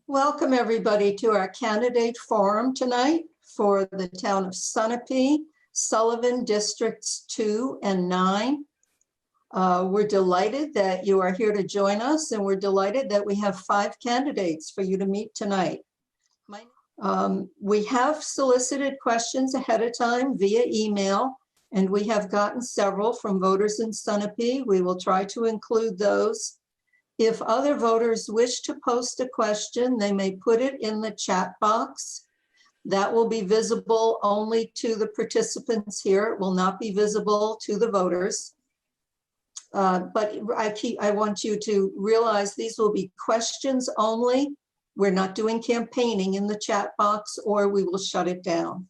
Welcome everybody to our candidate forum tonight for the town of Sunapee, Sullivan Districts 2 and 9. We're delighted that you are here to join us, and we're delighted that we have 5 candidates for you to meet tonight. We have solicited questions ahead of time via email, and we have gotten several from voters in Sunapee. We will try to include those. If other voters wish to post a question, they may put it in the chat box. That will be visible only to the participants here. It will not be visible to the voters. But I want you to realize these will be questions only. We're not doing campaigning in the chat box, or we will shut it down.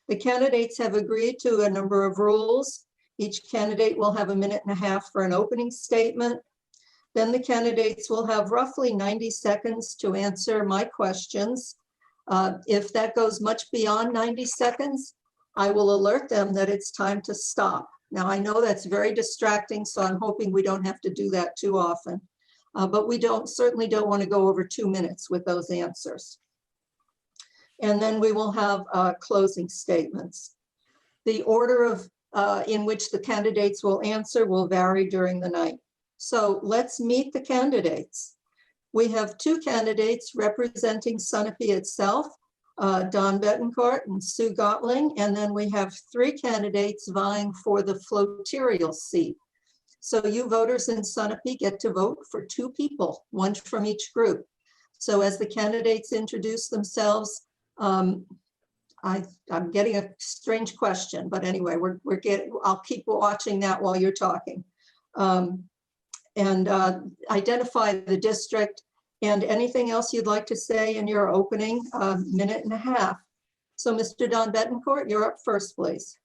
The candidates have agreed to a number of rules. Each candidate will have 1.5 minutes for an opening statement. Then the candidates will have roughly 90 seconds to answer my questions. If that goes much beyond 90 seconds, I will alert them that it's time to stop. Now, I know that's very distracting, so I'm hoping we don't have to do that too often. But we certainly don't want to go over 2 minutes with those answers. And then we will have closing statements. The order of in which the candidates will answer will vary during the night. So let's meet the candidates. We have 2 candidates representing Sunapee itself, Don Bettencourt and Sue Gottling, and then we have 3 candidates vying for the floterial seat. So you voters in Sunapee get to vote for 2 people, 1 from each group. So as the candidates introduce themselves, I'm getting a strange question, but anyway, I'll keep watching that while you're talking. And identify the district and anything else you'd like to say in your opening 1.5 minutes. So Mr. Don Bettencourt, you're up first, please.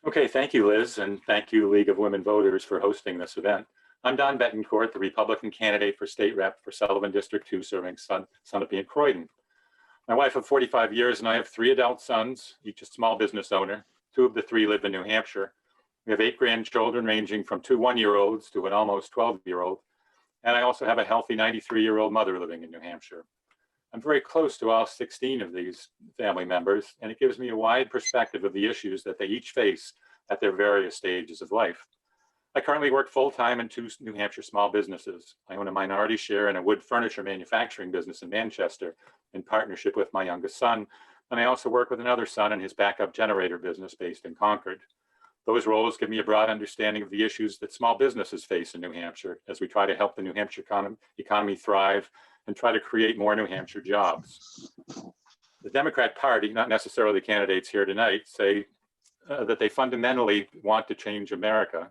Okay, thank you, Liz, and thank you, League of Women Voters, for hosting this event. I'm Don Bettencourt, the Republican candidate for state rep for Sullivan District 2, serving Sunapee and Croydon. My wife of 45 years and I have 3 adult sons, each a small business owner. 2 of the 3 live in New Hampshire. We have 8 grandchildren ranging from 2 one-year-olds to an almost 12-year-old. And I also have a healthy 93-year-old mother living in New Hampshire. I'm very close to all 16 of these family members, and it gives me a wide perspective of the issues that they each face at their various stages of life. I currently work full-time in 2 New Hampshire small businesses. I own a minority share in a wood furniture manufacturing business in Manchester in partnership with my youngest son. And I also work with another son in his backup generator business based in Concord. Those roles give me a broad understanding of the issues that small businesses face in New Hampshire as we try to help the New Hampshire economy thrive and try to create more New Hampshire jobs. The Democrat Party, not necessarily the candidates here tonight, say that they fundamentally want to change America.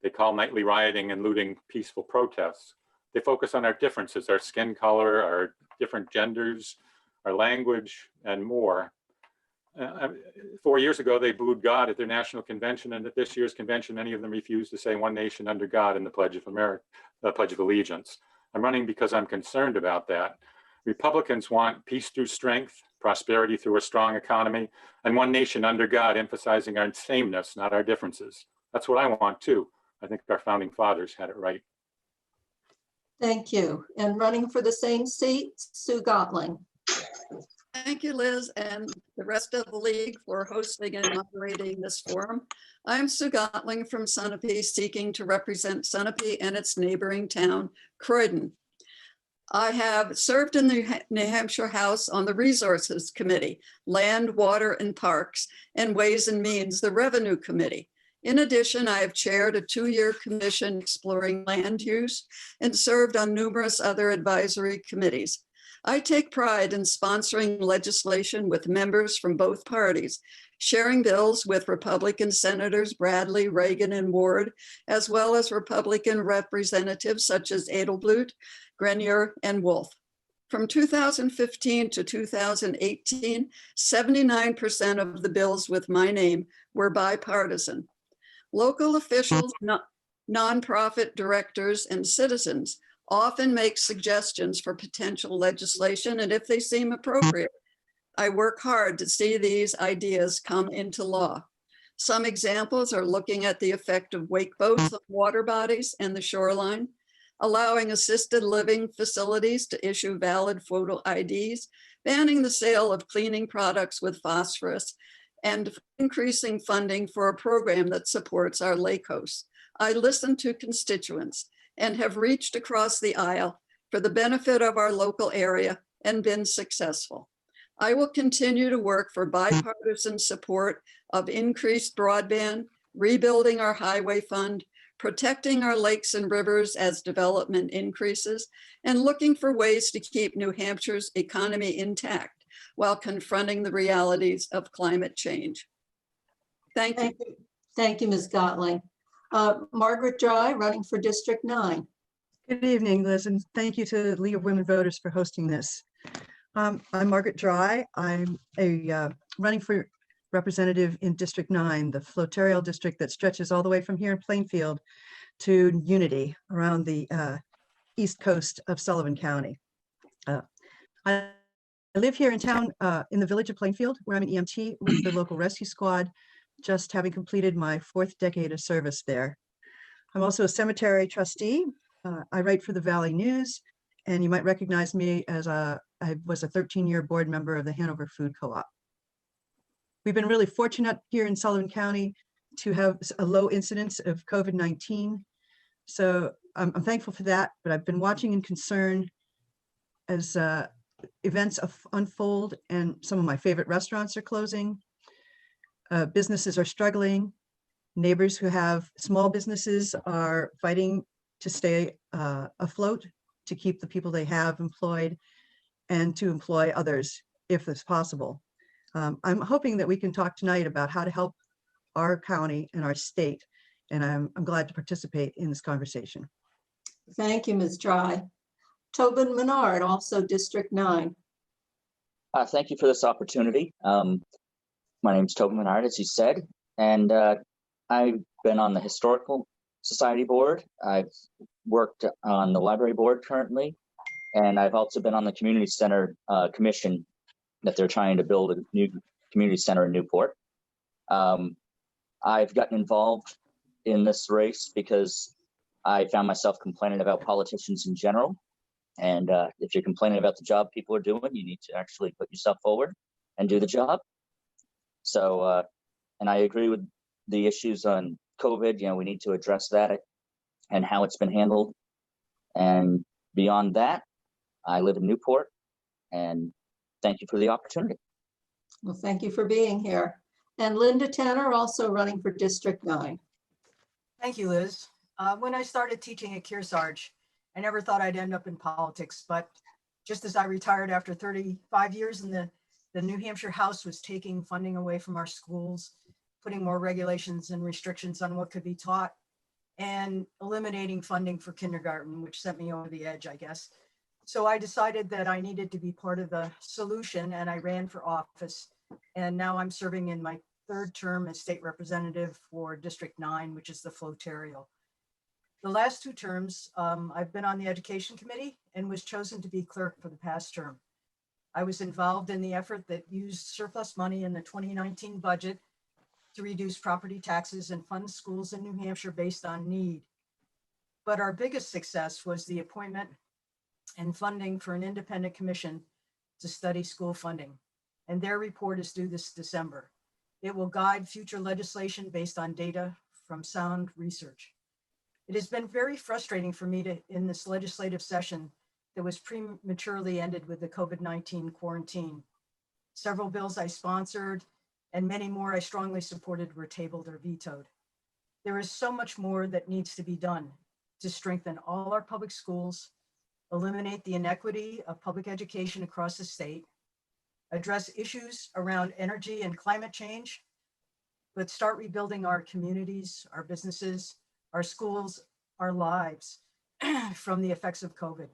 They call nightly rioting and looting peaceful protests. They focus on our differences, our skin color, our different genders, our language, and more. 4 years ago, they booed God at their national convention, and at this year's convention, many of them refused to say "one nation under God" in the Pledge of Allegiance. I'm running because I'm concerned about that. Republicans want peace through strength, prosperity through a strong economy, and one nation under God, emphasizing our sameness, not our differences. That's what I want too. I think our founding fathers had it right. Thank you. And running for the same seat, Sue Gottling. Thank you, Liz, and the rest of the league for hosting and moderating this forum. I'm Sue Gottling from Sunapee, seeking to represent Sunapee and its neighboring town, Croydon. I have served in the New Hampshire House on the Resources Committee, Land, Water, and Parks, and Ways and Means, the Revenue Committee. In addition, I have chaired a 2-year commission exploring land use and served on numerous other advisory committees. I take pride in sponsoring legislation with members from both parties, sharing bills with Republican Senators Bradley, Reagan, and Ward, as well as Republican representatives such as Edelblut, Grenier, and Wolf. From 2015 to 2018, 79% of the bills with my name were bipartisan. Local officials, nonprofit directors, and citizens often make suggestions for potential legislation, and if they seem appropriate, I work hard to see these ideas come into law. Some examples are looking at the effect of wake boats on water bodies and the shoreline, allowing assisted living facilities to issue valid photo IDs, banning the sale of cleaning products with phosphorus, and increasing funding for a program that supports our lake hosts. I listen to constituents and have reached across the aisle for the benefit of our local area and been successful. I will continue to work for bipartisan support of increased broadband, rebuilding our highway fund, protecting our lakes and rivers as development increases, and looking for ways to keep New Hampshire's economy intact while confronting the realities of climate change. Thank you. Thank you, Ms. Gottling. Margaret Dry, running for District 9. Good evening, Liz, and thank you to the League of Women Voters for hosting this. I'm Margaret Dry. I'm running for representative in District 9, the flotarial district that stretches all the way from here in Plainfield to Unity around the east coast of Sullivan County. I live here in town in the village of Plainfield, where I'm an EMT with the local rescue squad, just having completed my 4th decade of service there. I'm also a cemetery trustee. I write for the Valley News, and you might recognize me as I was a 13-year board member of the Hanover Food Co-op. We've been really fortunate here in Sullivan County to have a low incidence of COVID-19. So I'm thankful for that, but I've been watching in concern as events unfold, and some of my favorite restaurants are closing. Businesses are struggling. Neighbors who have small businesses are fighting to stay afloat, to keep the people they have employed and to employ others if it's possible. I'm hoping that we can talk tonight about how to help our county and our state, and I'm glad to participate in this conversation. Thank you, Ms. Dry. Tobin Menard, also District 9. Thank you for this opportunity. My name is Toby Menard, as you said, and I've been on the Historical Society Board. I've worked on the Library Board currently, and I've also been on the Community Center Commission that they're trying to build a new community center in Newport. I've gotten involved in this race because I found myself complaining about politicians in general. And if you're complaining about the job people are doing, you need to actually put yourself forward and do the job. So, and I agree with the issues on COVID. You know, we need to address that and how it's been handled. And beyond that, I live in Newport, and thank you for the opportunity. Well, thank you for being here. And Linda Tanner, also running for District 9. Thank you, Liz. When I started teaching at Kearsarge, I never thought I'd end up in politics, but just as I retired after 35 years in the New Hampshire House was taking funding away from our schools, putting more regulations and restrictions on what could be taught, and eliminating funding for kindergarten, which sent me over the edge, I guess. So I decided that I needed to be part of the solution, and I ran for office. And now I'm serving in my 3rd term as state representative for District 9, which is the flotarial. The last 2 terms, I've been on the Education Committee and was chosen to be clerk for the past term. I was involved in the effort that used surplus money in the 2019 budget to reduce property taxes and fund schools in New Hampshire based on need. But our biggest success was the appointment and funding for an independent commission to study school funding. And their report is due this December. It will guide future legislation based on data from sound research. It has been very frustrating for me in this legislative session that was prematurely ended with the COVID-19 quarantine. Several bills I sponsored and many more I strongly supported were tabled or vetoed. There is so much more that needs to be done to strengthen all our public schools, eliminate the inequity of public education across the state, address issues around energy and climate change, but start rebuilding our communities, our businesses, our schools, our lives from the effects of COVID.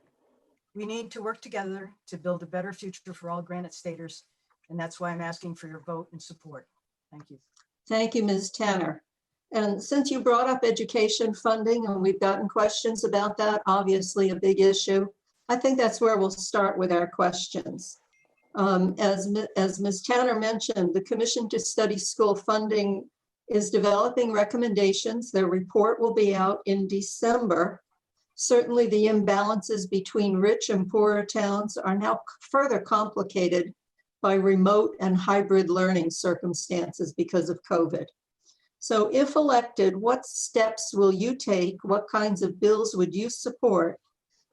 We need to work together to build a better future for all Granite Staters, and that's why I'm asking for your vote and support. Thank you. Thank you, Ms. Tanner. And since you brought up education funding, and we've gotten questions about that, obviously a big issue, I think that's where we'll start with our questions. As Ms. Tanner mentioned, the Commission to Study School Funding is developing recommendations. Their report will be out in December. Certainly, the imbalances between rich and poorer towns are now further complicated by remote and hybrid learning circumstances because of COVID. So if elected, what steps will you take? What kinds of bills would you support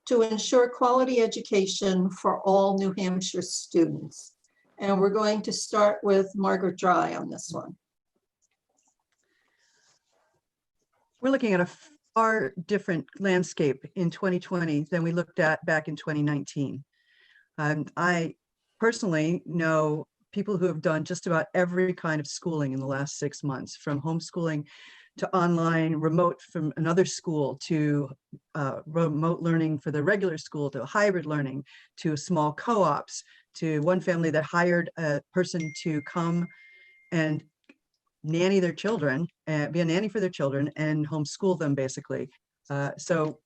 to ensure quality education for all New Hampshire students? And we're going to start with Margaret Dry on this one. We're looking at a far different landscape in 2020 than we looked at back in 2019. I personally know people who have done just about every kind of schooling in the last 6 months, from homeschooling to online, remote from another school, to remote learning for the regular school, to hybrid learning, to small co-ops, to one family that hired a person to come and nanny their children, be a nanny for their children and homeschool them basically. So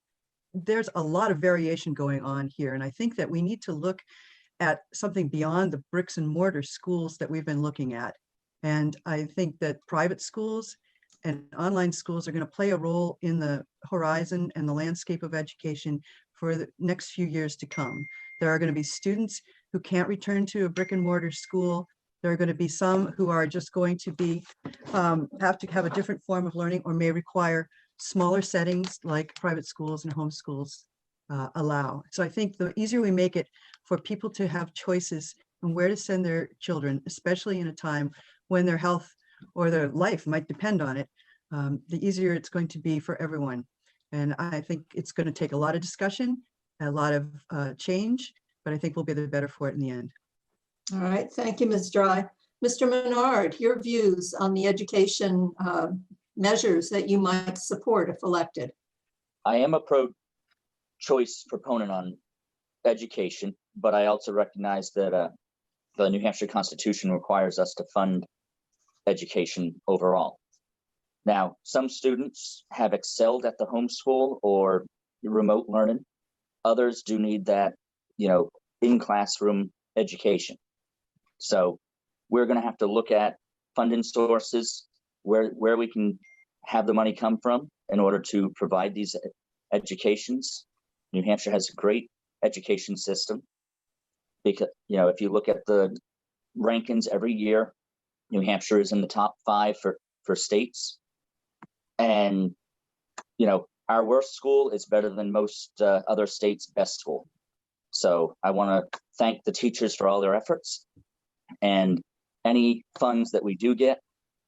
there's a lot of variation going on here. And I think that we need to look at something beyond the bricks and mortar schools that we've been looking at. And I think that private schools and online schools are going to play a role in the horizon and the landscape of education for the next few years to come. There are going to be students who can't return to a brick and mortar school. There are going to be some who are just going to be have to have a different form of learning, or may require smaller settings like private schools and homeschools allow. So I think the easier we make it for people to have choices on where to send their children, especially in a time when their health or their life might depend on it, the easier it's going to be for everyone. And I think it's going to take a lot of discussion, a lot of change, but I think we'll be the better for it in the end. All right, thank you, Ms. Dry. Mr. Menard, your views on the education measures that you might support if elected. I am a pro-choice proponent on education, but I also recognize that the New Hampshire Constitution requires us to fund education overall. Now, some students have excelled at the homeschool or remote learning. Others do need that, in classroom education. So we're going to have to look at funding sources, where we can have the money come from in order to provide these educations. New Hampshire has a great education system because, if you look at the rankings every year, New Hampshire is in the top 5 for states. And, our worst school is better than most other states' best school. So I want to thank the teachers for all their efforts. And any funds that we do get,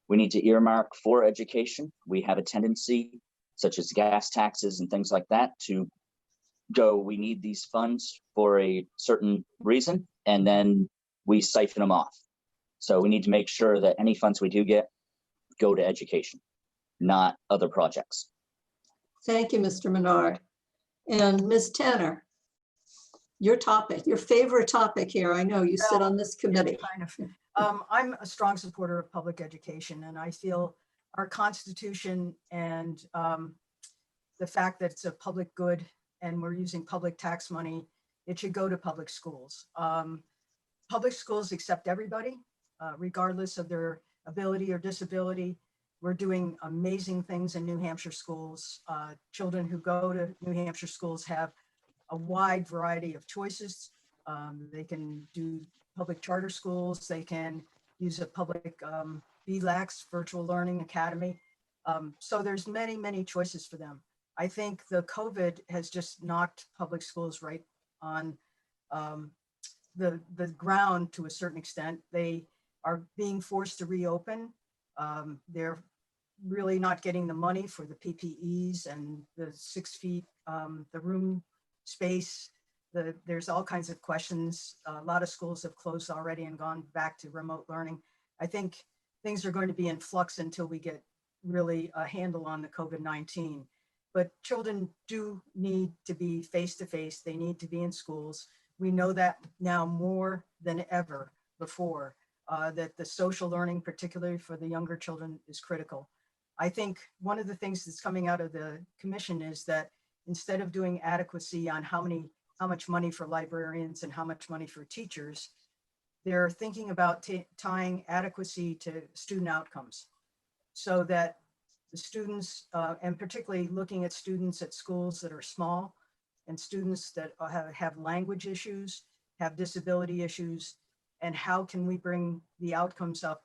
we need to earmark for education. We have a tendency, such as gas taxes and things like that, to go, we need these funds for a certain reason, and then we siphon them off. So we need to make sure that any funds we do get go to education, not other projects. Thank you, Mr. Menard. And Ms. Tanner, your topic, your favorite topic here. I know you sit on this committee. I'm a strong supporter of public education, and I feel our Constitution and the fact that it's a public good and we're using public tax money, it should go to public schools. Public schools accept everybody, regardless of their ability or disability. We're doing amazing things in New Hampshire schools. Children who go to New Hampshire schools have a wide variety of choices. They can do public charter schools. They can use a public VLAX, Virtual Learning Academy. So there's many, many choices for them. I think the COVID has just knocked public schools right on the ground to a certain extent. They are being forced to reopen. They're really not getting the money for the PPEs and the 6 feet, the room space. There's all kinds of questions. A lot of schools have closed already and gone back to remote learning. I think things are going to be in flux until we get really a handle on the COVID-19. But children do need to be face-to-face. They need to be in schools. We know that now more than ever before, that the social learning, particularly for the younger children, is critical. I think one of the things that's coming out of the commission is that instead of doing adequacy on how much money for librarians and how much money for teachers, they're thinking about tying adequacy to student outcomes, so that the the students, and particularly looking at students at schools that are small and students that have language issues, have disability issues, and how can we bring the outcomes up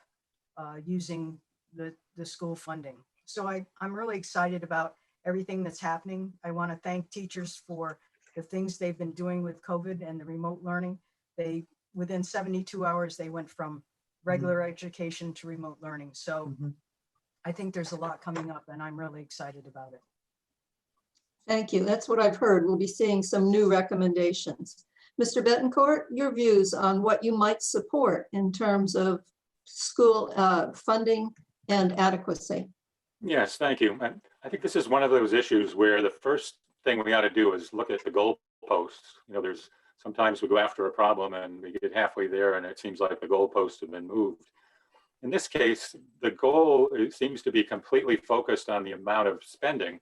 using the school funding. So I'm really excited about everything that's happening. I want to thank teachers for the things they've been doing with COVID and the remote learning. Within 72 hours, they went from regular education to remote learning. So I think there's a lot coming up and I'm really excited about it. Thank you. That's what I've heard. We'll be seeing some new recommendations. Mr. Bettencourt, your views on what you might support in terms of school funding and adequacy. Yes, thank you. And I think this is one of those issues where the first thing we ought to do is look at the goalposts. You know, there's sometimes we go after a problem and we get halfway there and it seems like the goalposts have been moved. In this case, the goal seems to be completely focused on the amount of spending.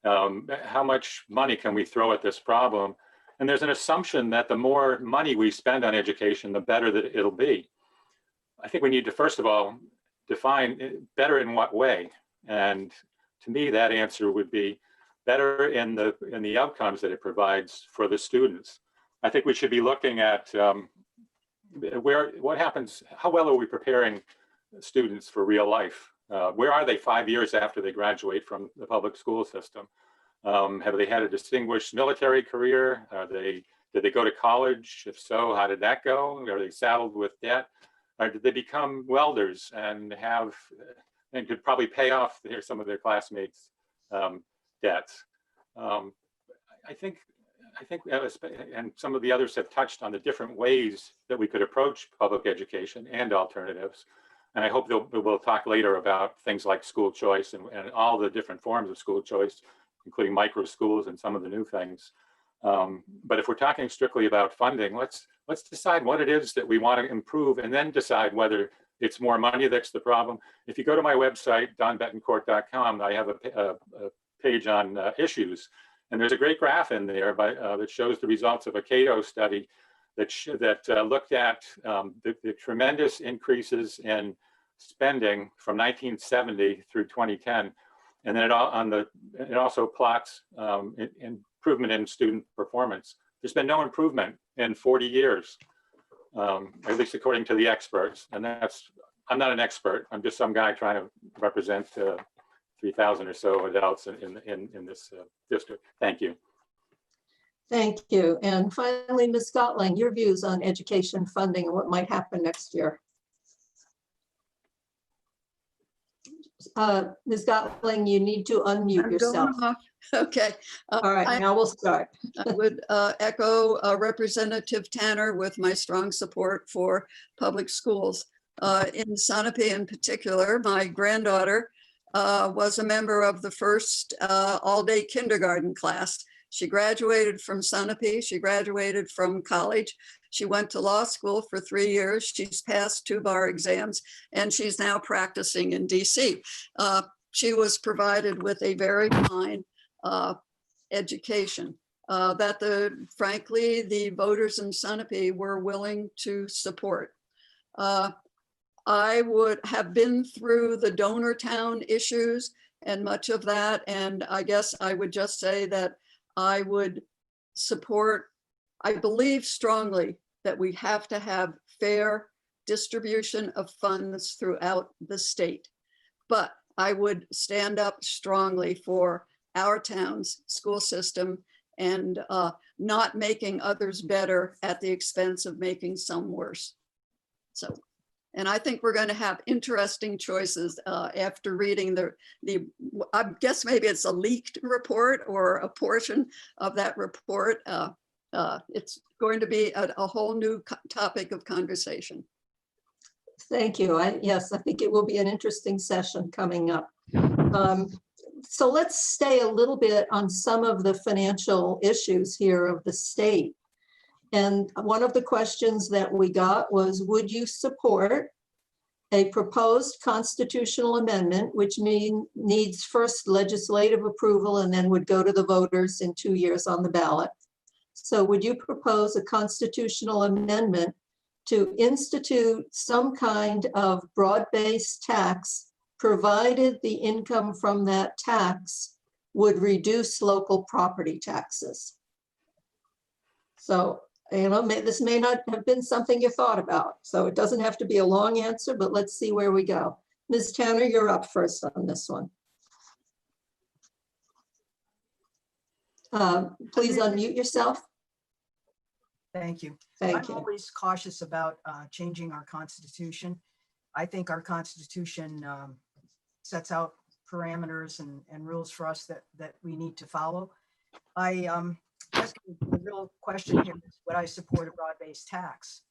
How much money can we throw at this problem? And there's an assumption that the more money we spend on education, the better that it'll be. I think we need to, first of all, define better in what way. And to me, that answer would be better in the outcomes that it provides for the students. I think we should be looking at what happens, how well are we preparing students for real life? Where are they 5 years after they graduate from the public school system? Have they had a distinguished military career? Did they go to college? If so, how did that go? Are they saddled with debt? Or did they become welders and could probably pay off some of their classmates' debts? I think, and some of the others have touched on the different ways that we could approach public education and alternatives. And I hope we'll talk later about things like school choice and all the different forms of school choice, including micro schools and some of the new things. But if we're talking strictly about funding, let's decide what it is that we want to improve and then decide whether it's more money that's the problem. If you go to my website, donbettencourt.com, I have a page on issues. And there's a great graph in there that shows the results of a Cato study that looked at the tremendous increases in spending from 1970 through 2010. And then it also plots improvement in student performance. There's been no improvement in 40 years, at least according to the experts. And I'm not an expert. I'm just some guy trying to represent 3,000 or so adults in this district. Thank you. Thank you. And finally, Ms. Gottling, your views on education funding and what might happen next year. Ms. Gottling, you need to unmute yourself. Okay. All right, now we'll start. I would echo Representative Tanner with my strong support for public schools. In Sunapee in particular, my granddaughter was a member of the first all-day kindergarten class. She graduated from Sunapee. She graduated from college. She went to law school for 3 years. She's passed 2 bar exams, and she's now practicing in DC. She was provided with a very fine education that frankly, the voters in Sunapee were willing to support. I would have been through the donor town issues and much of that. And I guess I would just say that I would support, I believe strongly that we have to have fair distribution of funds throughout the state. But I would stand up strongly for our town's school system and not making others better at the expense of making some worse. So, and I think we're going to have interesting choices after reading I guess maybe it's a leaked report or a portion of that report. It's going to be a whole new topic of conversation. Thank you. Yes, I think it will be an interesting session coming up. So let's stay a little bit on some of the financial issues here of the state. And one of the questions that we got was, would you support a proposed constitutional amendment, which needs first legislative approval and then would go to the voters in 2 years on the ballot? So would you propose a constitutional amendment to institute some kind of broad-based tax provided the income from that tax would reduce local property taxes. So, this may not have been something you thought about, so it doesn't have to be a long answer, but let's see where we go. Ms. Tanner, you're up first on this one. Please unmute yourself. Thank you. Thank I'm you. always cautious about changing our Constitution. I think our Constitution sets out parameters and rules for us that we need to follow. Guess the real question here is, would I support a broad-based tax?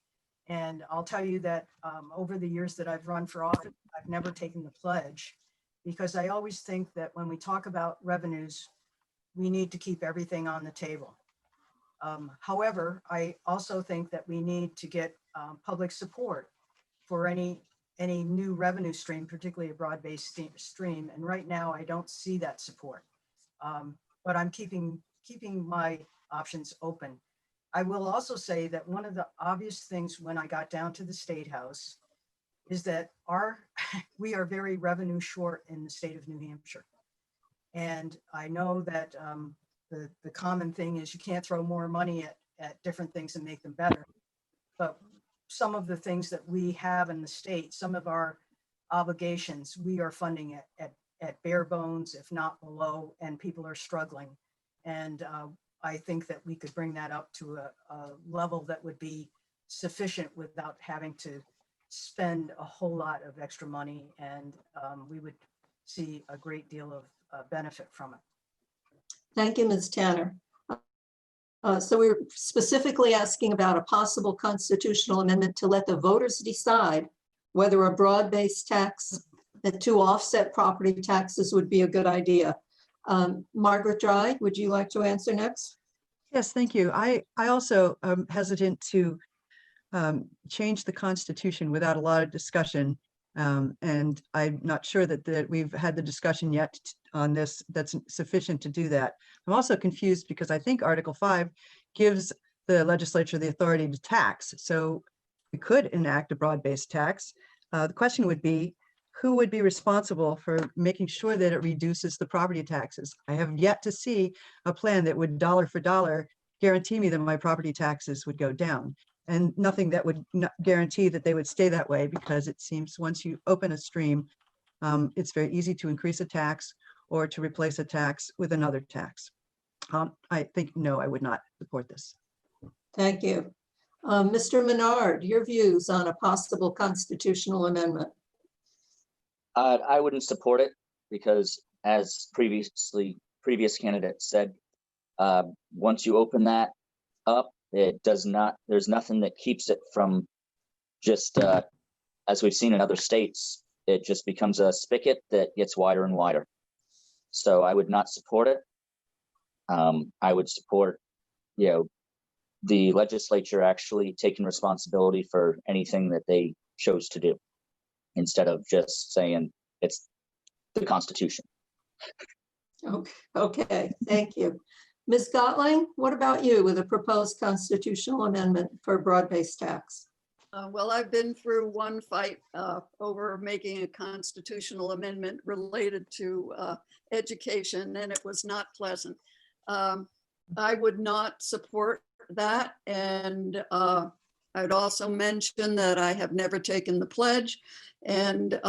And I'll tell you that over the years that I've run for office, I've never taken the pledge, because I always think that when we talk about revenues, we need to keep everything on the table. However, I also think that we need to get public support for any new revenue stream, particularly a broad-based stream. And right now, I don't see that support. But I'm keeping my options open. I will also say that one of the obvious things when I got down to the State House is that we are very revenue short in the state of New Hampshire. And I know that the common thing is you can't throw more money at different things and make them better. But some of the things that we have in the state, some of our obligations, we are funding at bare bones, if not below, and people are struggling. And I think that we could bring that up to a level that would be sufficient without having to spend a whole lot of extra money, and we would see a great deal of benefit from it. Thank you, Ms. Tanner. So we're specifically asking about a possible constitutional amendment to let the voters decide whether a broad-based tax to offset property taxes would be a good idea. Margaret Dry, would you like to answer next? Yes, thank you. I also am hesitant to change the Constitution without a lot of discussion. And I'm not sure that we've had the discussion yet on this that's sufficient to do that. I'm also confused because I think Article 5 gives the legislature the authority to tax. So we could enact a broad-based tax. The question would be, who would be responsible for making sure that it reduces the property taxes? I have yet to see a plan that would dollar for dollar guarantee me that my property taxes would go down, and nothing that would guarantee that they would stay that way, because it seems once you open a stream, it's very easy to increase a tax or to replace a tax with another tax. I think, no, I would not support this. Thank you. Mr. Menard, your views on a possible constitutional amendment? I wouldn't support it because, as previous candidates said, once you open that up, there's nothing that keeps it from just, as we've seen in other states, it just becomes a spigot that gets wider and wider. So I would not support it. I would support, the legislature actually taking responsibility for anything that they chose to do, instead of just saying it's the Constitution. Okay, thank you. Ms. Gottling, what about you with a proposed constitutional amendment for a broad-based tax? Well, I've been through one fight over making a constitutional amendment related to education, and it was not pleasant. I would not support that. And I'd also mention that I have never taken the pledge. And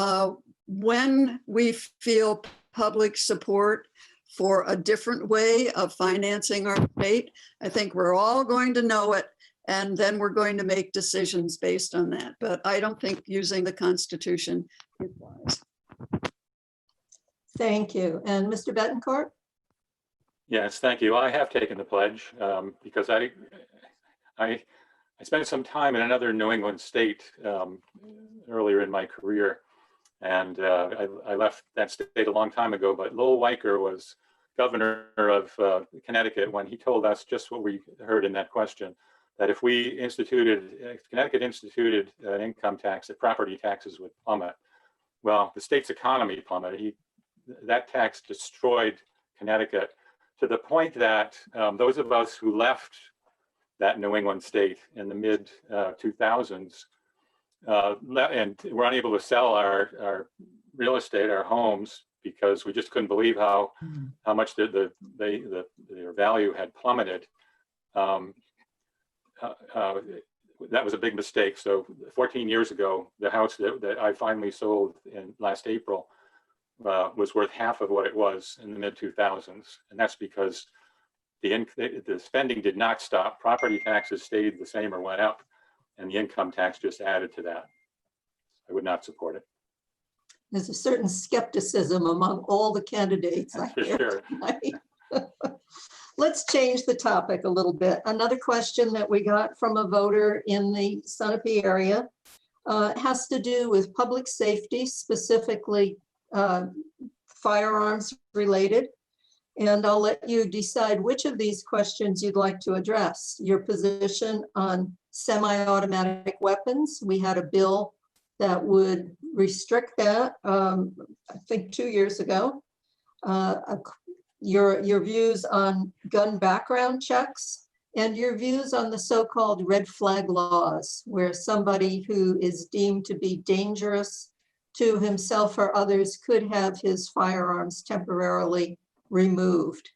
when we feel public support for a different way of financing our state, I think we're all going to know it. And then we're going to make decisions based on that. But I don't think using the Constitution is wise. Thank you. And Mr. Bettencourt? Yes, thank you. I have taken the pledge because I spent some time in another New England state earlier in my career, and I left that state a long time ago. But Lowell Weicker was governor of Connecticut when he told us just what we heard in that question, that if Connecticut instituted an income tax, that property taxes would plummet. Well, the state's economy plummeted. That tax destroyed Connecticut, to the point that those of us who left that New England state in the mid 2000s and we're unable to sell our real estate, our homes, because we just couldn't believe how much their value had plummeted. That was a big mistake. So 14 years ago, the house that I finally sold in last April was worth half of what it was in the mid 2000s. And that's because the spending did not stop. Property taxes stayed the same or went up, and the income tax just added to that. I would not support it. There's a certain skepticism among all the candidates. That's for sure. Let's change the topic a little bit. Another question that we got from a voter in the Sunapee area has to do with public safety, specifically firearms related. And I'll let you decide which of these questions you'd like to address. Your position on semi-automatic weapons. We had a bill that would restrict that, I think 2 years ago. Your views on gun background checks, and your views on the so-called red flag laws, where somebody who is deemed to be dangerous to himself or others could have his firearms temporarily removed.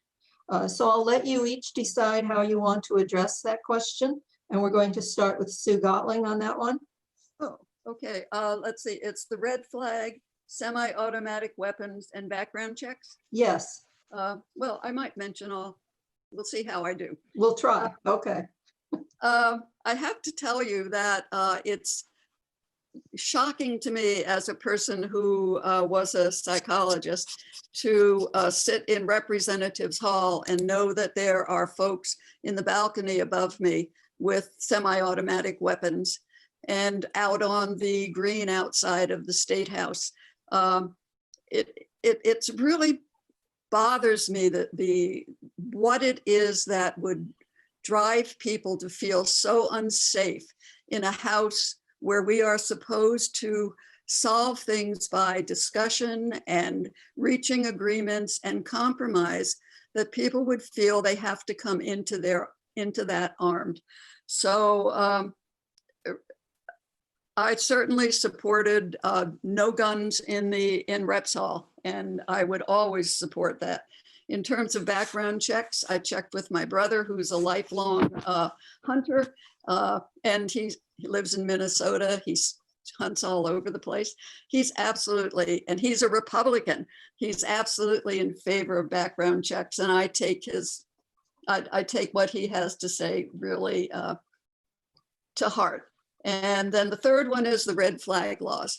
So I'll let you each decide how you want to address that question. And we're going to start with Sue Gottling on that one. Oh, okay. Let's see. It's the red flag, semi-automatic weapons, and background checks. Yes, Well, I might mention we'll see how I do. we'll try. Okay. I have to tell you that it's shocking to me as a person who was a psychologist to sit in Representatives Hall and know that there are folks in the balcony above me with semi-automatic weapons and out on the green outside of the State House. It's really bothers me that what it is that would drive people to feel so unsafe in a house where we are supposed to solve things by discussion and reaching agreements and compromise, that people would feel they have to come into that armed. So I certainly supported no guns in Reps Hall, and I would always support that. In terms of background checks, I checked with my brother, who's a lifelong hunter, and he lives in Minnesota. He hunts all over the place. He's absolutely, and he's a Republican. He's absolutely in favor of background checks, and I take what he has to say really to heart. And then the third one is the red flag laws.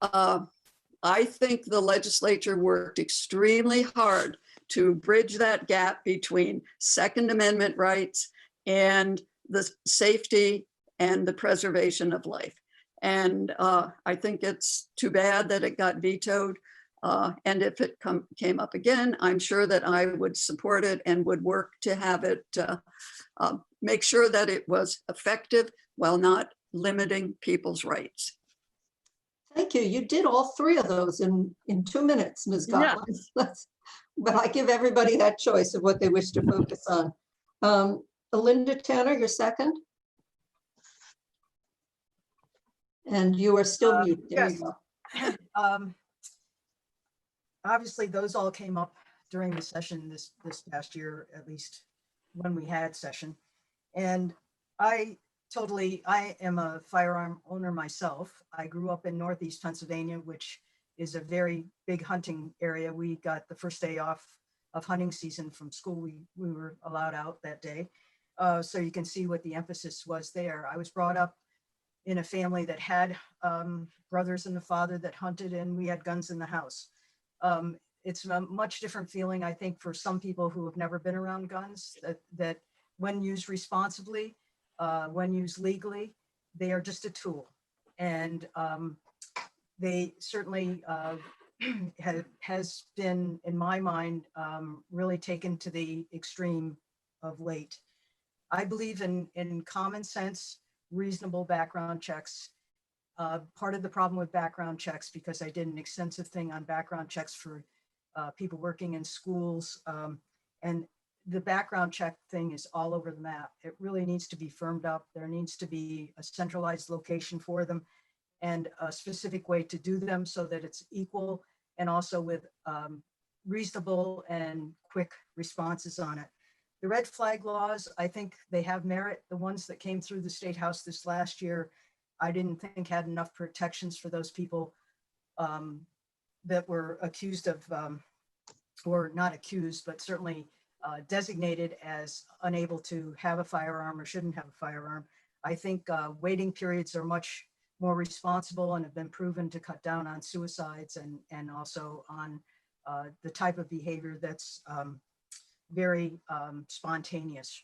I think the legislature worked extremely hard to bridge that gap between Second Amendment rights and the safety and the preservation of life. And I think it's too bad that it got vetoed. And if it came up again, I'm sure that I would support it and would work to have it make sure that it was effective while not limiting people's rights. Thank you. You did all three of those in 2 minutes, Ms. Gottlieb. But I give everybody that choice of what they wish to focus on. Linda Tanner, you're second. And you are still mute. There yes. you go. Obviously, those all came up during the session this past year, at least when we had session. And I am a firearm owner myself. I grew up in Northeast Pennsylvania, which is a very big hunting area. We got the first day off of hunting season from school. We were allowed out that day. So you can see what the emphasis was there. I was brought up in a family that had brothers and a father that hunted, and we had guns in the house. It's a much different feeling, I think, for some people who have never been around guns, that when used responsibly, when used legally, they are just a tool. And they certainly has been, in my mind, really taken to the extreme of late. I believe in common sense, reasonable background checks. Part of the problem with background checks, because I did an extensive thing on background checks for people working in schools, and the background check thing is all over the map. It really needs to be firmed up. There needs to be a centralized location for them. and a specific way to do them so that it's equal and also with reasonable and quick responses on it. The red flag laws, I think they have merit. The ones that came through the State House this last year, I didn't think had enough protections for those people that were accused of, or not accused, but certainly designated as unable to have a firearm or shouldn't have a firearm. I think waiting periods are much more responsible and have been proven to cut down on suicides and also on the type of behavior that's very spontaneous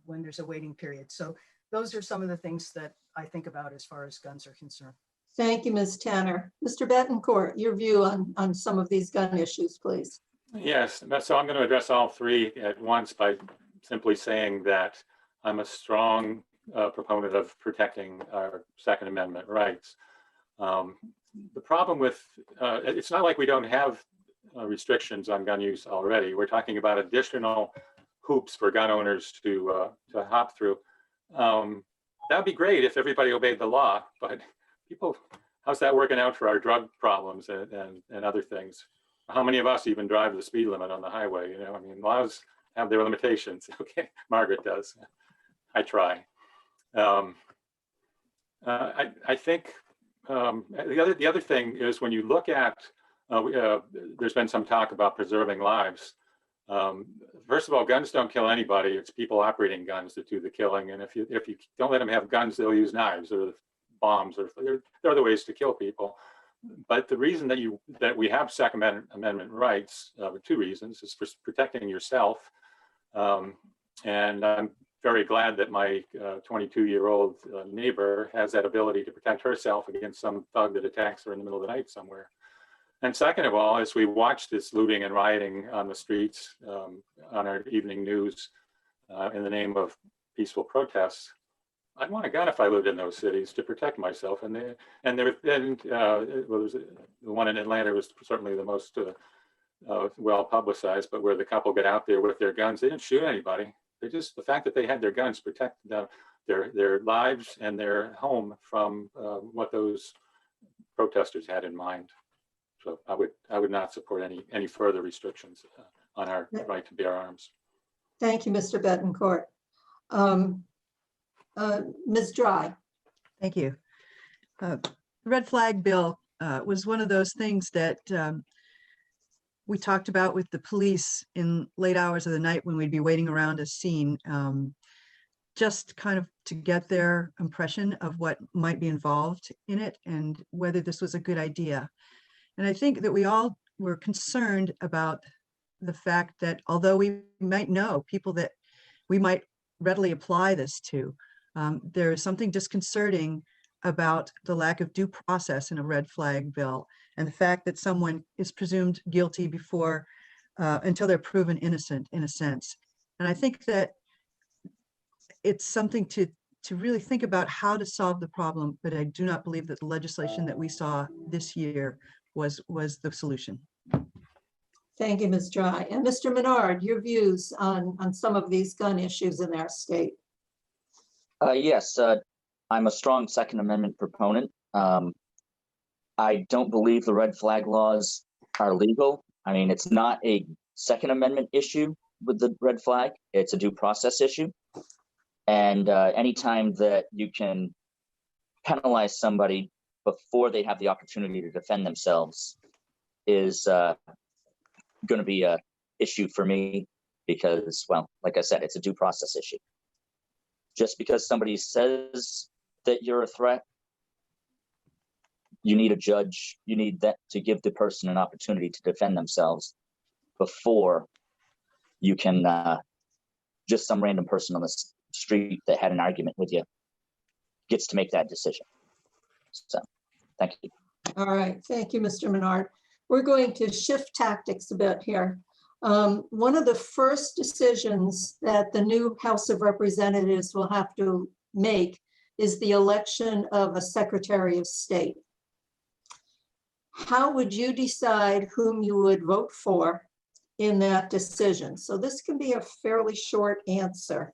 when there's a waiting period. So those are some of the things that I think about as far as guns are concerned. Thank you, Ms. Tanner. Mr. Bettencourt, your view on some of these gun issues, please. Yes, so I'm going to address all three at once by simply saying that I'm a strong proponent of protecting our Second Amendment rights. The problem with, it's not like we don't have restrictions on gun use already. We're talking about additional hoops for gun owners to hop through. That'd be great if everybody obeyed the law, but people, how's that working out for our drug problems and other things? How many of us even drive the speed limit on the highway? You know, I mean, laws have their limitations. Okay, Margaret does. I try. I think the other thing is when you look at, there's been some talk about preserving lives. First of all, guns don't kill anybody. It's people operating guns that do the killing. And if you don't let them have guns, they'll use knives or bombs, or there are other ways to kill people. But the reason that we have Second Amendment rights, two reasons, is for protecting yourself. And I'm very glad that my 22-year-old neighbor has that ability to protect herself against some thug that attacks her in the middle of the night somewhere. And second of all, as we watch this looting and rioting on the streets on our evening news in the name of peaceful protests, I'd want a gun if I lived in those cities to protect myself. And there have been, the one in Atlanta was certainly the most well publicized, but where the couple got out there with their guns, they didn't shoot anybody. They just, the fact that they had their guns protected their lives and their home from what those protesters had in mind. So I would not support any further restrictions on our right to bear arms. Thank you, Mr. Bettencourt. Ms. Dry. Thank you. The red flag bill was one of those things that we talked about with the police in late hours of the night when we'd be waiting around a scene, just kind of to get their impression of what might be involved in it and whether this was a good idea. And I think that we all were concerned about the fact that although we might know people that we might readily apply this to, there is something disconcerting about the lack of due process in a red flag bill and the fact that someone is presumed guilty before until they're proven innocent in a sense. And I think that it's something to really think about how to solve the problem, but I do not believe that the legislation that we saw this year was the solution. Thank you, Ms. Dry. And Mr. Menard, your views on some of these gun issues in our state. Yes, I'm a strong Second Amendment proponent. I don't believe the red flag laws are legal. I mean, it's not a Second Amendment issue with the red flag. It's a due process issue. And anytime that you can penalize somebody before they have the opportunity to defend themselves is going to be an issue for me because, well, like I said, it's a due process issue. Just because somebody says that you're a threat, you need a judge, you need that to give the person an opportunity to defend themselves before you can just some random person on the street that had an argument with you gets to make that decision. So, thank you. All right, thank you, Mr. Menard. We're going to shift tactics a bit here. One of the first decisions that the new House of Representatives will have to make is the election of a Secretary of State. How would you decide whom you would vote for in that decision? So this can be a fairly short answer.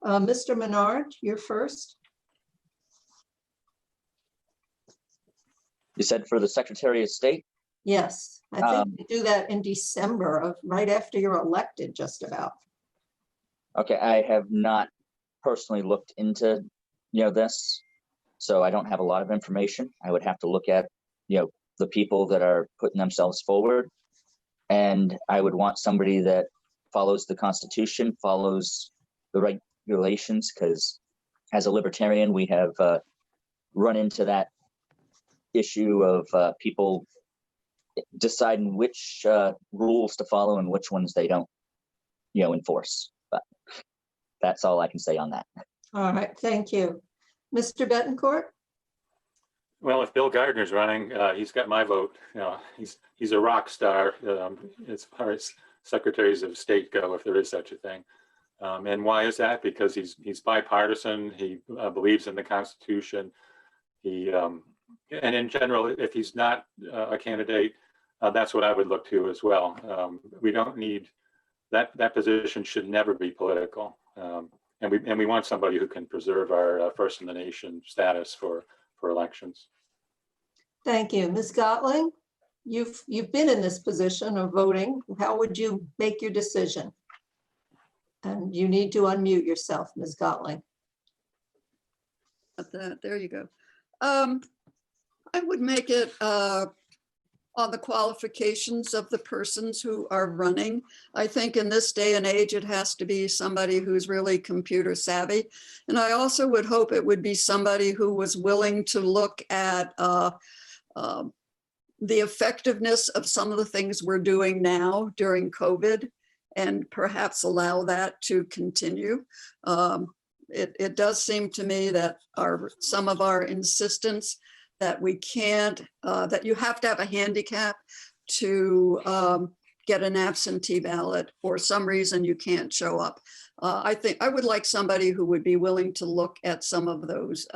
Mr. Menard, you're first. You said for the Secretary of State? Yes, I think we do that in December of right after you're elected, just about. Okay, I have not personally looked into, this, so I don't have a lot of information. I would have to look at, the people that are putting themselves forward. And I would want somebody that follows the Constitution, follows the regulations, because as a libertarian, we have run into that issue of people deciding which rules to follow and which ones they don't, enforce. But that's all I can say on that. All right, thank you. Mr. Bettencourt? Well, if Bill Gardner's running, he's got my vote. He's a rock star as far as secretaries of state go, if there is such a thing. And why is that? Because he's bipartisan. He believes in the Constitution. And in general, if he's not a candidate, that's what I would look to as well. We don't need that position should never be political. And we want somebody who can preserve our first in the nation status for elections. Thank you. Ms. Gottling, you've been in this position of voting. How would you make your decision? And you need to unmute yourself, Ms. Gottling. There you go. I would make it on the qualifications of the persons who are running. I think in this day and age, it has to be somebody who's really computer savvy. And I also would hope it would be somebody who was willing to look at the effectiveness of some of the things we're doing now during COVID and perhaps allow that to continue. It does seem to me that some of our insistence that we can't, that you have to have a handicap to get an absentee ballot, or some reason you can't show up. I think I would like somebody who would be willing to look at some of those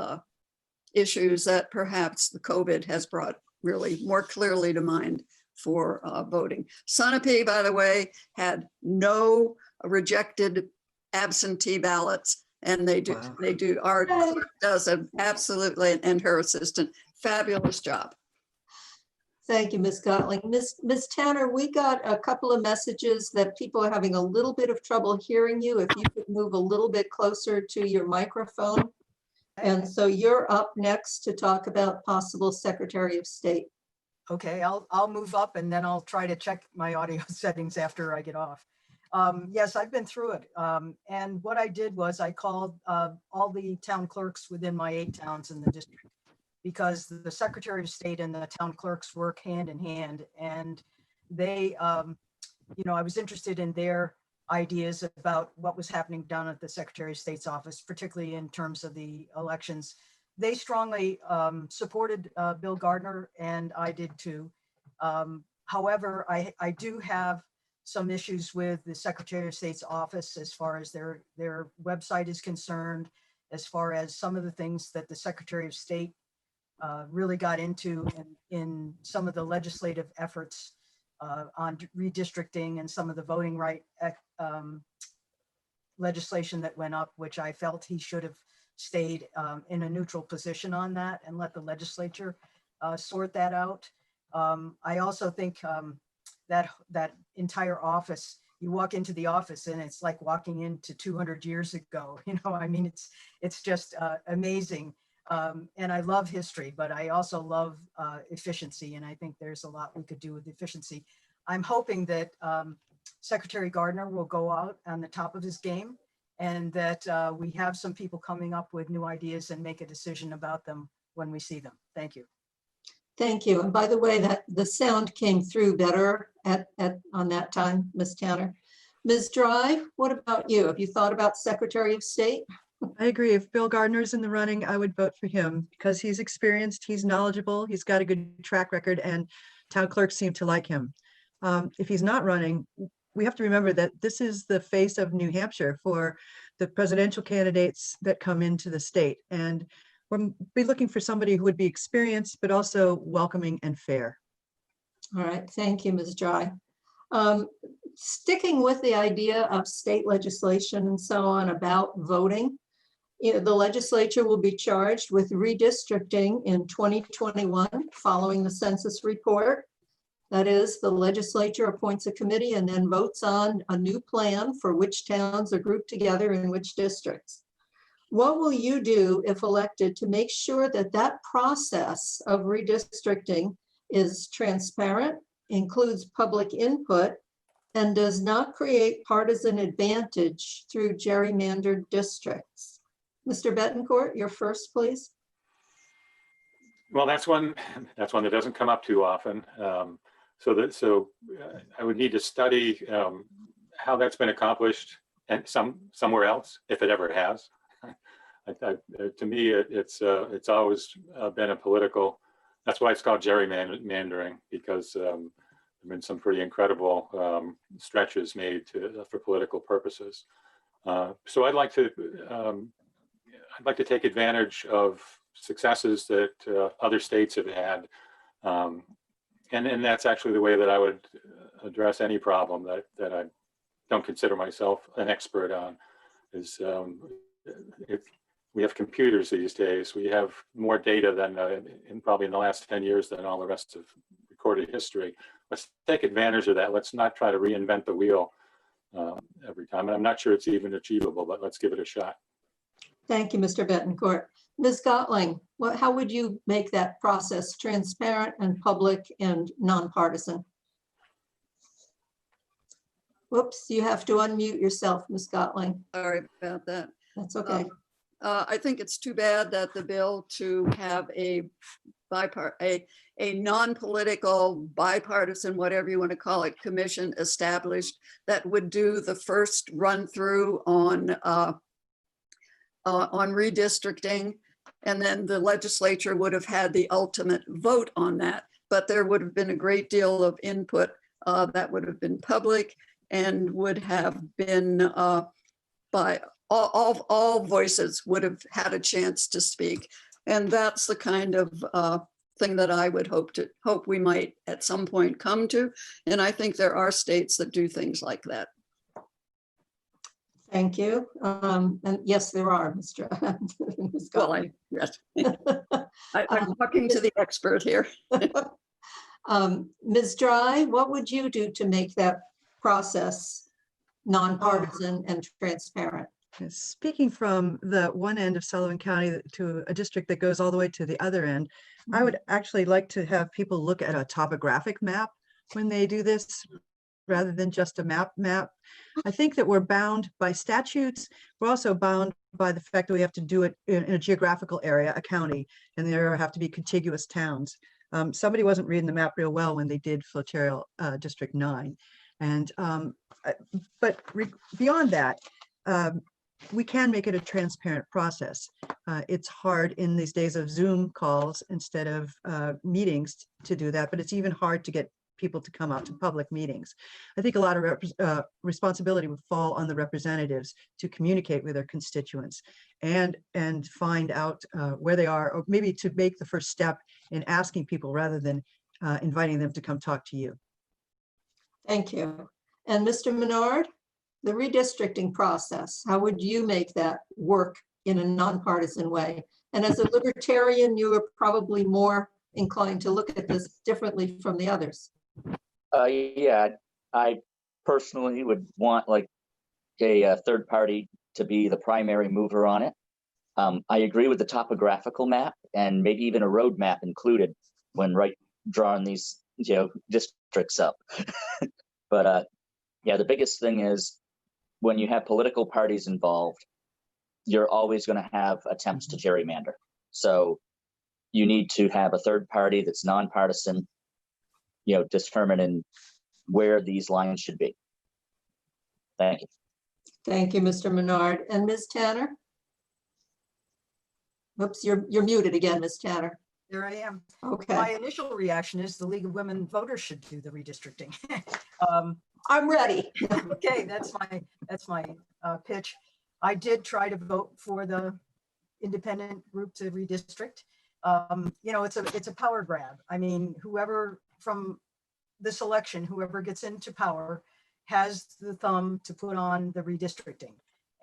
issues that perhaps the COVID has brought really more clearly to mind for voting. Sunapee, by the way, had no rejected absentee ballots, and they do. Wow. They do. Our clerk does an absolutely, and her assistant, fabulous job. Thank you, Ms. Gottling. Ms. Tanner, we got a couple of messages that people are having a little bit of trouble hearing you. If you could move a little bit closer to your microphone. And so you're up next to talk about possible Secretary of State. Okay, I'll move up and then I'll try to check my audio settings after I get off. Yes, I've been through it. And what I did was I called all the town clerks within my 8 towns in the district, because the Secretary of State and the town clerks work hand in hand. And they, I was interested in their ideas about what was happening down at the Secretary of State's office, particularly in terms of the elections. They strongly supported Bill Gardner, and I did too. However, I do have some issues with the Secretary of State's office as far as their website is concerned, as far as some of the things that the Secretary of State really got into in some of the legislative efforts on redistricting and some of the voting right legislation that went up, which I felt he should have stayed in a neutral position on that and let the legislature sort that out. I also think that entire office, you walk into the office and it's like walking into 200 years ago. It's just amazing. And I love history, but I also love efficiency. And I think there's a lot we could do with efficiency. I'm hoping that Secretary Gardner will go out on the top of his game, and that we have some people coming up with new ideas and make a decision about them when we see them. Thank you. Thank you. And by the way, that the sound came through better on that time, Ms. Tanner. Ms. Dry, what about you? Have you thought about Secretary of State? I agree. If Bill Gardner's in the running, I would vote for him because he's experienced, he's knowledgeable, he's got a good track record, and town clerks seem to like him. If he's not running, we have to remember that this is the face of New Hampshire for the presidential candidates that come into the state. And we'll be looking for somebody who would be experienced, but also welcoming and fair. All right, thank you, Ms. Dry. Sticking with the idea of state legislation and so on about voting, The legislature will be charged with redistricting in 2021 following the census report. That is, the legislature appoints a committee and then votes on a new plan for which towns are grouped together in which districts. What will you do if elected to make sure that that process of redistricting is transparent, includes public input, and does not create partisan advantage through gerrymandered districts? Mr. Bettencourt, you're first, please. Well, that's one that doesn't come up too often. So I would need to study how that's been accomplished and somewhere else, if it ever has. To me, it's always been a political. That's why it's called gerrymandering, because there have been some pretty incredible stretches made for political purposes. So I'd like to take advantage of successes that other states have had. And that's actually the way that I would address any problem that I don't consider myself an expert on. Is we have computers these days. We have more data than probably in the last 10 years than all the rest of recorded history. Let's take advantage of that. Let's not try to reinvent the wheel every time. And I'm not sure it's even achievable, but let's give it a shot. Thank you, Mr. Bettencourt. Ms. Gottling, how would you make that process transparent and public and nonpartisan? Whoops, you have to unmute yourself, Ms. Gottling. Sorry about that. That's okay. I think it's too bad that the bill to have a non-political, bipartisan, whatever you want to call it, commission established that would do the first run through on redistricting, and then the legislature would have had the ultimate vote on that. But there would have been a great deal of input that would have been public and would have been by all voices would have had a chance to speak. And that's the kind of thing that I would hope we might at some point come to. And I think there are states that do things like that. Thank you. And yes, there are, Mr. Ms. Well, yes. I'm talking to the expert here. Ms. Dry, what would you do to make that process nonpartisan and transparent? Speaking from the one end of Sullivan County to a district that goes all the way to the other end, I would actually like to have people look at a topographic map when they do this, rather than just a map. I think that we're bound by statutes. We're also bound by the fact that we have to do it in a geographical area, a county, and there have to be contiguous towns. Somebody wasn't reading the map real well when they did Flotarial District 9. And but beyond that, we can make it a transparent process. It's hard in these days of Zoom calls instead of meetings to do that, but it's even hard to get people to come out to public meetings. I think a lot of responsibility would fall on the representatives to communicate with their constituents and find out where they are, or maybe to make the first step in asking people rather than inviting them to come talk to you. Thank you. And Mr. Menard, the redistricting process, how would you make that work in a nonpartisan way? And as a libertarian, you are probably more inclined to look at this differently from the others. Yeah, I personally would want like a third party to be the primary mover on it. I agree with the topographical map and maybe even a road map included when drawing these districts up. But yeah, the biggest thing is when you have political parties involved, you're always going to have attempts to gerrymander. So you need to have a third party that's nonpartisan, determining where these lines should be. Thank you. Thank you, Mr. Menard. And Ms. Tanner? Oops, you're muted again, Ms. Tanner. There I am. Okay. My initial reaction is the League of Women Voters should do the redistricting. I'm ready. Okay, that's my pitch. I did try to vote for the independent group to redistrict. It's a power grab. I mean, whoever from this election, whoever gets into power has the thumb to put on the redistricting.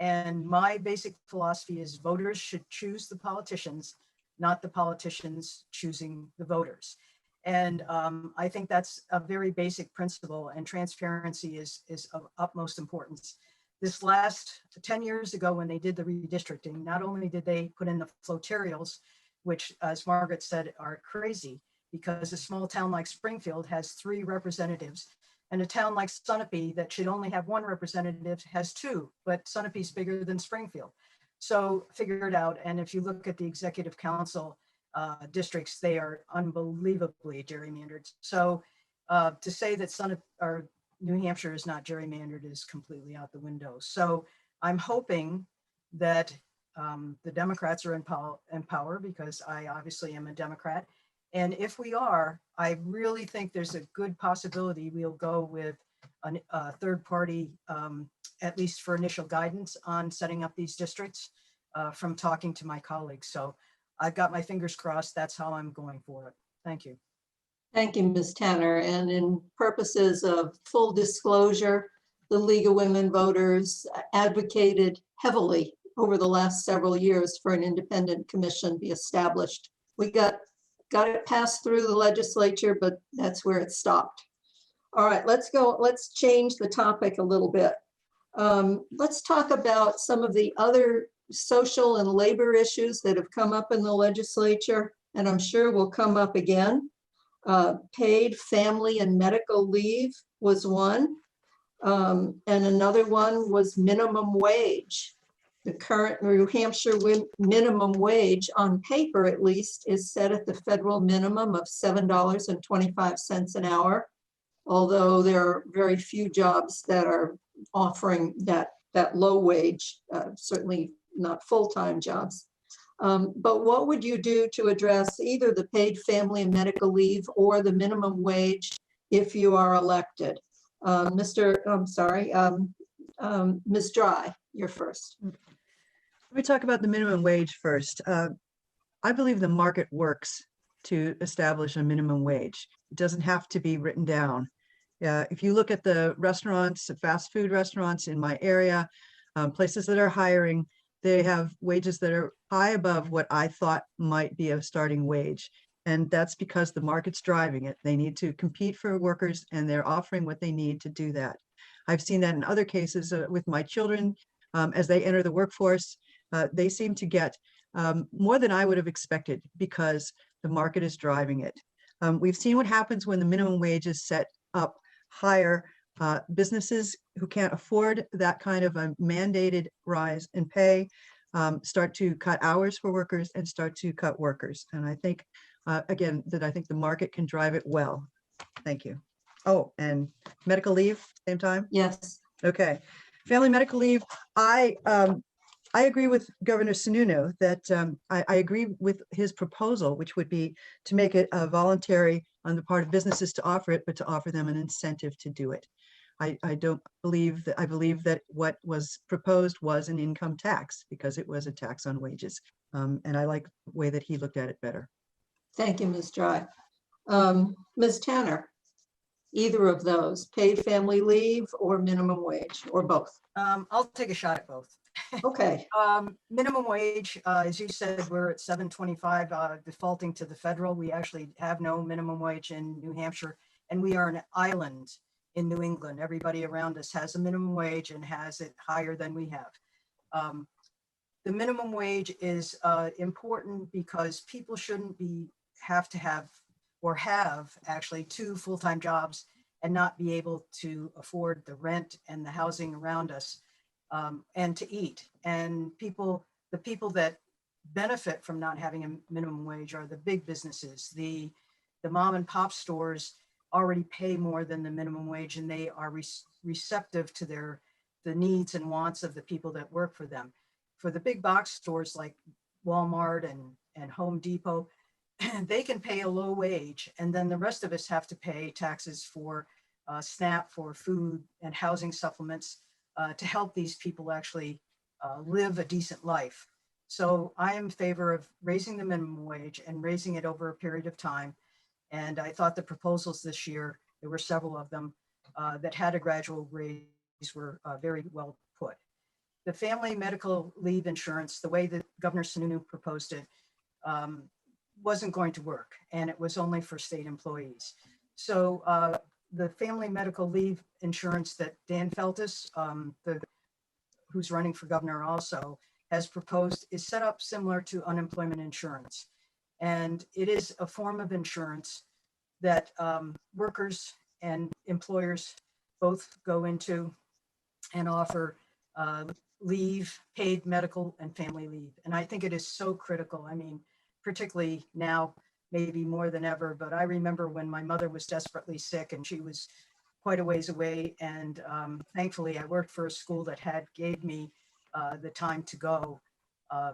And my basic philosophy is voters should choose the politicians, not the politicians choosing the voters. And I think that's a very basic principle, and transparency is of utmost importance. This last 10 years ago, when they did the redistricting, not only did they put in the flotarials, which, as Margaret said, are crazy, because a small town like Springfield has 3 representatives, and a town like Sunapee that should only have 1 representative has 2, but Sunapee's bigger than Springfield. So figure it out. And if you look at the executive council districts, they are unbelievably gerrymandered. So to say that New Hampshire is not gerrymandered is completely out the window. So I'm hoping that the Democrats are in power, because I obviously am a Democrat. And if we are, I really think there's a good possibility we'll go with a third party, at least for initial guidance on setting up these districts, from talking to my colleagues. So I've got my fingers crossed. That's how I'm going for it. Thank you. Thank you, Ms. Tanner. And in purposes of full disclosure, the League of Women Voters advocated heavily over the last several years for an independent commission be established. We got it passed through the legislature, but that's where it stopped. All right, let's change the topic a little bit. Let's talk about some of the other social and labor issues that have come up in the legislature, and I'm sure will come up again. Paid family and medical leave was one, and another one was minimum wage. The current New Hampshire minimum wage, on paper at least, is set at the federal minimum of $7.25 an hour, although there are very few jobs that are offering that low wage, certainly not full-time jobs. But what would you do to address either the paid family and medical leave or the minimum wage if you are elected? Ms. Dry, you're first. Let me talk about the minimum wage first. I believe the market works to establish a minimum wage. It doesn't have to be written down. If you look at the restaurants, fast food restaurants in my area, places that are hiring, they have wages that are high above what I thought might be a starting wage. And that's because the market's driving it. They need to compete for workers, and they're offering what they need to do that. I've seen that in other cases with my children. As they enter the workforce, they seem to get more than I would have expected, because the market is driving it. We've seen what happens when the minimum wage is set up higher. Businesses who can't afford that kind of a mandated rise in pay start to cut hours for workers and start to cut workers. And I think, again, that I think the market can drive it well. Thank you. Oh, and medical leave, same time? Yes. Okay. Family medical leave. I agree with Governor Sununu that I agree with his proposal, which would be to make it voluntary on the part of businesses to offer it, but to offer them an incentive to do it. I don't believe that. I believe that what was proposed was an income tax, because it was a tax on wages. And I like the way that he looked at it better. Thank you, Ms. Dry. Ms. Tanner, either of those, paid family leave or minimum wage, or both? I'll take a shot at both. Okay. Minimum wage, as you said, we're at $7.25, defaulting to the federal. We actually have no minimum wage in New Hampshire, and we are an island in New England. Everybody around us has a minimum wage and has it higher than we have. The minimum wage is important because people shouldn't have actually 2 full-time jobs and not be able to afford the rent and the housing around us, and to eat. And the people that benefit from not having a minimum wage are the big businesses. The mom and pop stores already pay more than the minimum wage, and they are receptive to the needs and wants of the people that work for them. For the big box stores like Walmart and Home Depot, they can pay a low wage, and then the rest of us have to pay taxes for SNAP, for food and housing supplements, to help these people actually live a decent life. So I am in favor of raising the minimum wage and raising it over a period of time. And I thought the proposals this year, there were several of them that had a gradual raise, were very well put. the family medical leave insurance, the way that Governor Sununu proposed it, wasn't going to work, and it was only for state employees. So the family medical leave insurance that Dan Feltus, who's running for governor also, has proposed is set up similar to unemployment insurance. And it is a form of insurance that workers and employers both go into and offer leave, paid medical and family leave. And I think it is so critical. I mean, particularly now, maybe more than ever, but I remember when my mother was desperately sick and she was quite a ways away. And thankfully I worked for a school that gave me the time to go,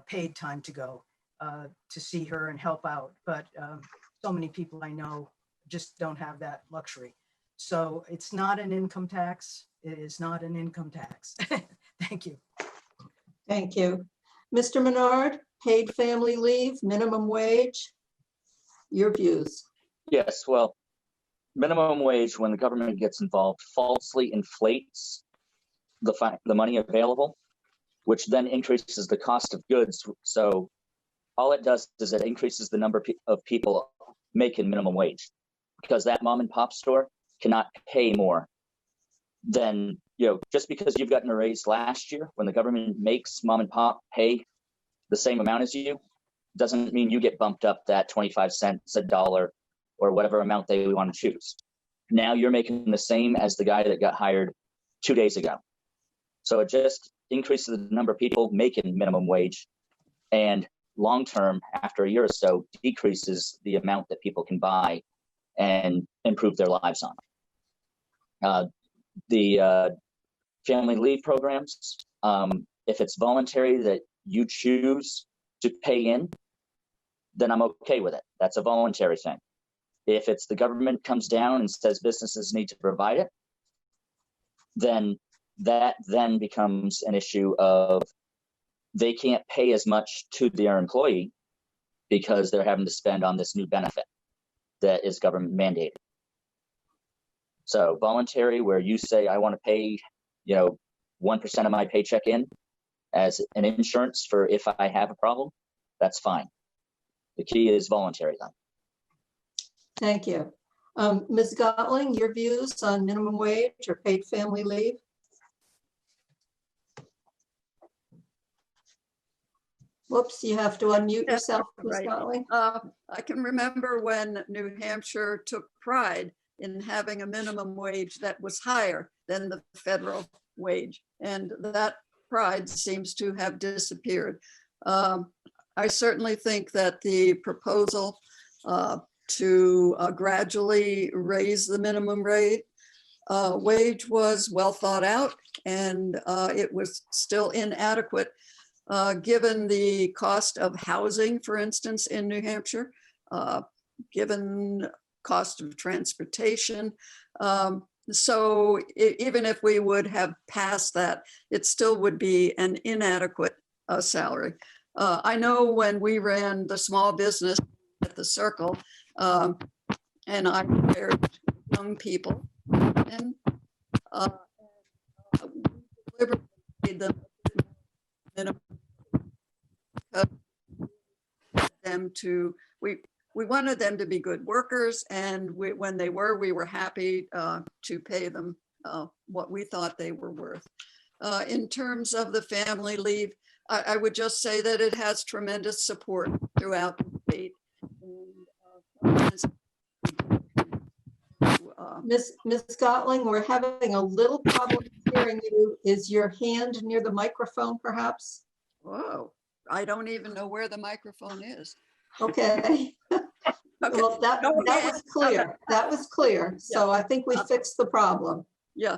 paid time to go to see her and help out. But so many people I know just don't have that luxury. So it's not an income tax. It is not an income tax. Thank you. Thank you. Mr. Menard, paid family leave, minimum wage, your views. Yes, well, minimum wage, when the government gets involved, falsely inflates the money available, which then increases the cost of goods. So all it does is it increases the number of people making minimum wage, because that mom and pop store cannot pay more than, just because you've gotten a raise last year, when the government makes mom and pop pay the same amount as you, doesn't mean you get bumped up that 25 cents, a dollar, or whatever amount they want to choose. Now you're making the same as the guy that got hired 2 days ago. So it just increases the number of people making minimum wage, and long-term, after a year or so, decreases the amount that people can buy and improve their lives on. The family leave programs, if it's voluntary that you choose to pay in, then I'm okay with it. That's a voluntary thing. If it's the government comes down and says businesses need to provide it, then that then becomes an issue of they can't pay as much to their employee because they're having to spend on this new benefit that is government mandated. So voluntary, where you say, I want to pay, 1% of my paycheck in as an insurance for if I have a problem, that's fine. The key is voluntary then. Thank you. Ms. Gottling, your views on minimum wage or paid family leave? Whoops, you have to unmute yourself, Ms. Right. Gottling. I can remember when New Hampshire took pride in having a minimum wage that was higher than the federal wage, and that pride seems to have disappeared. I certainly think that the proposal to gradually raise the minimum wage was well thought out, and it was still inadequate given the cost of housing, for instance, in New Hampshire, given cost of transportation. So even if we would have passed that, it still would be an inadequate salary. I know when we ran the small business at the Circle, and I hired young people, and we deliberately made them minimum them to, we wanted them to be good workers, and when they were, we were happy to pay them what we thought they were worth. In terms of the family leave, I would just say that it has tremendous support throughout the state. Ms. Gottling, we're having a little problem hearing you. Is your hand near the microphone perhaps? Whoa, I don't even know where the microphone is. Okay. Okay. Well, that was clear. That was clear. So I think we fixed the problem. Yeah.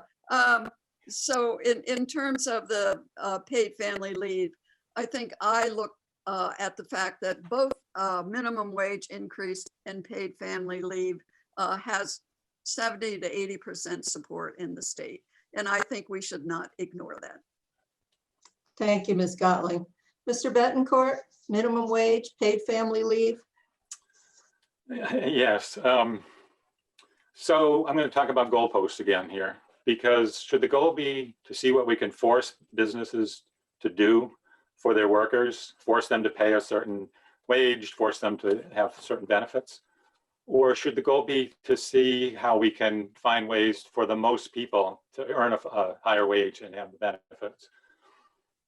So in terms of the paid family leave, I think I look at the fact that both minimum wage increase and paid family leave has 70 to 80% support in the state. And I think we should not ignore that. Thank you, Ms. Gottling. Mr. Bettencourt, minimum wage, paid family leave. Yes. So I'm going to talk about goalposts again here, because should the goal be to see what we can force businesses to do for their workers, force them to pay a certain wage, force them to have certain benefits? Or should the goal be to see how we can find ways for the most people to earn a higher wage and have the benefits?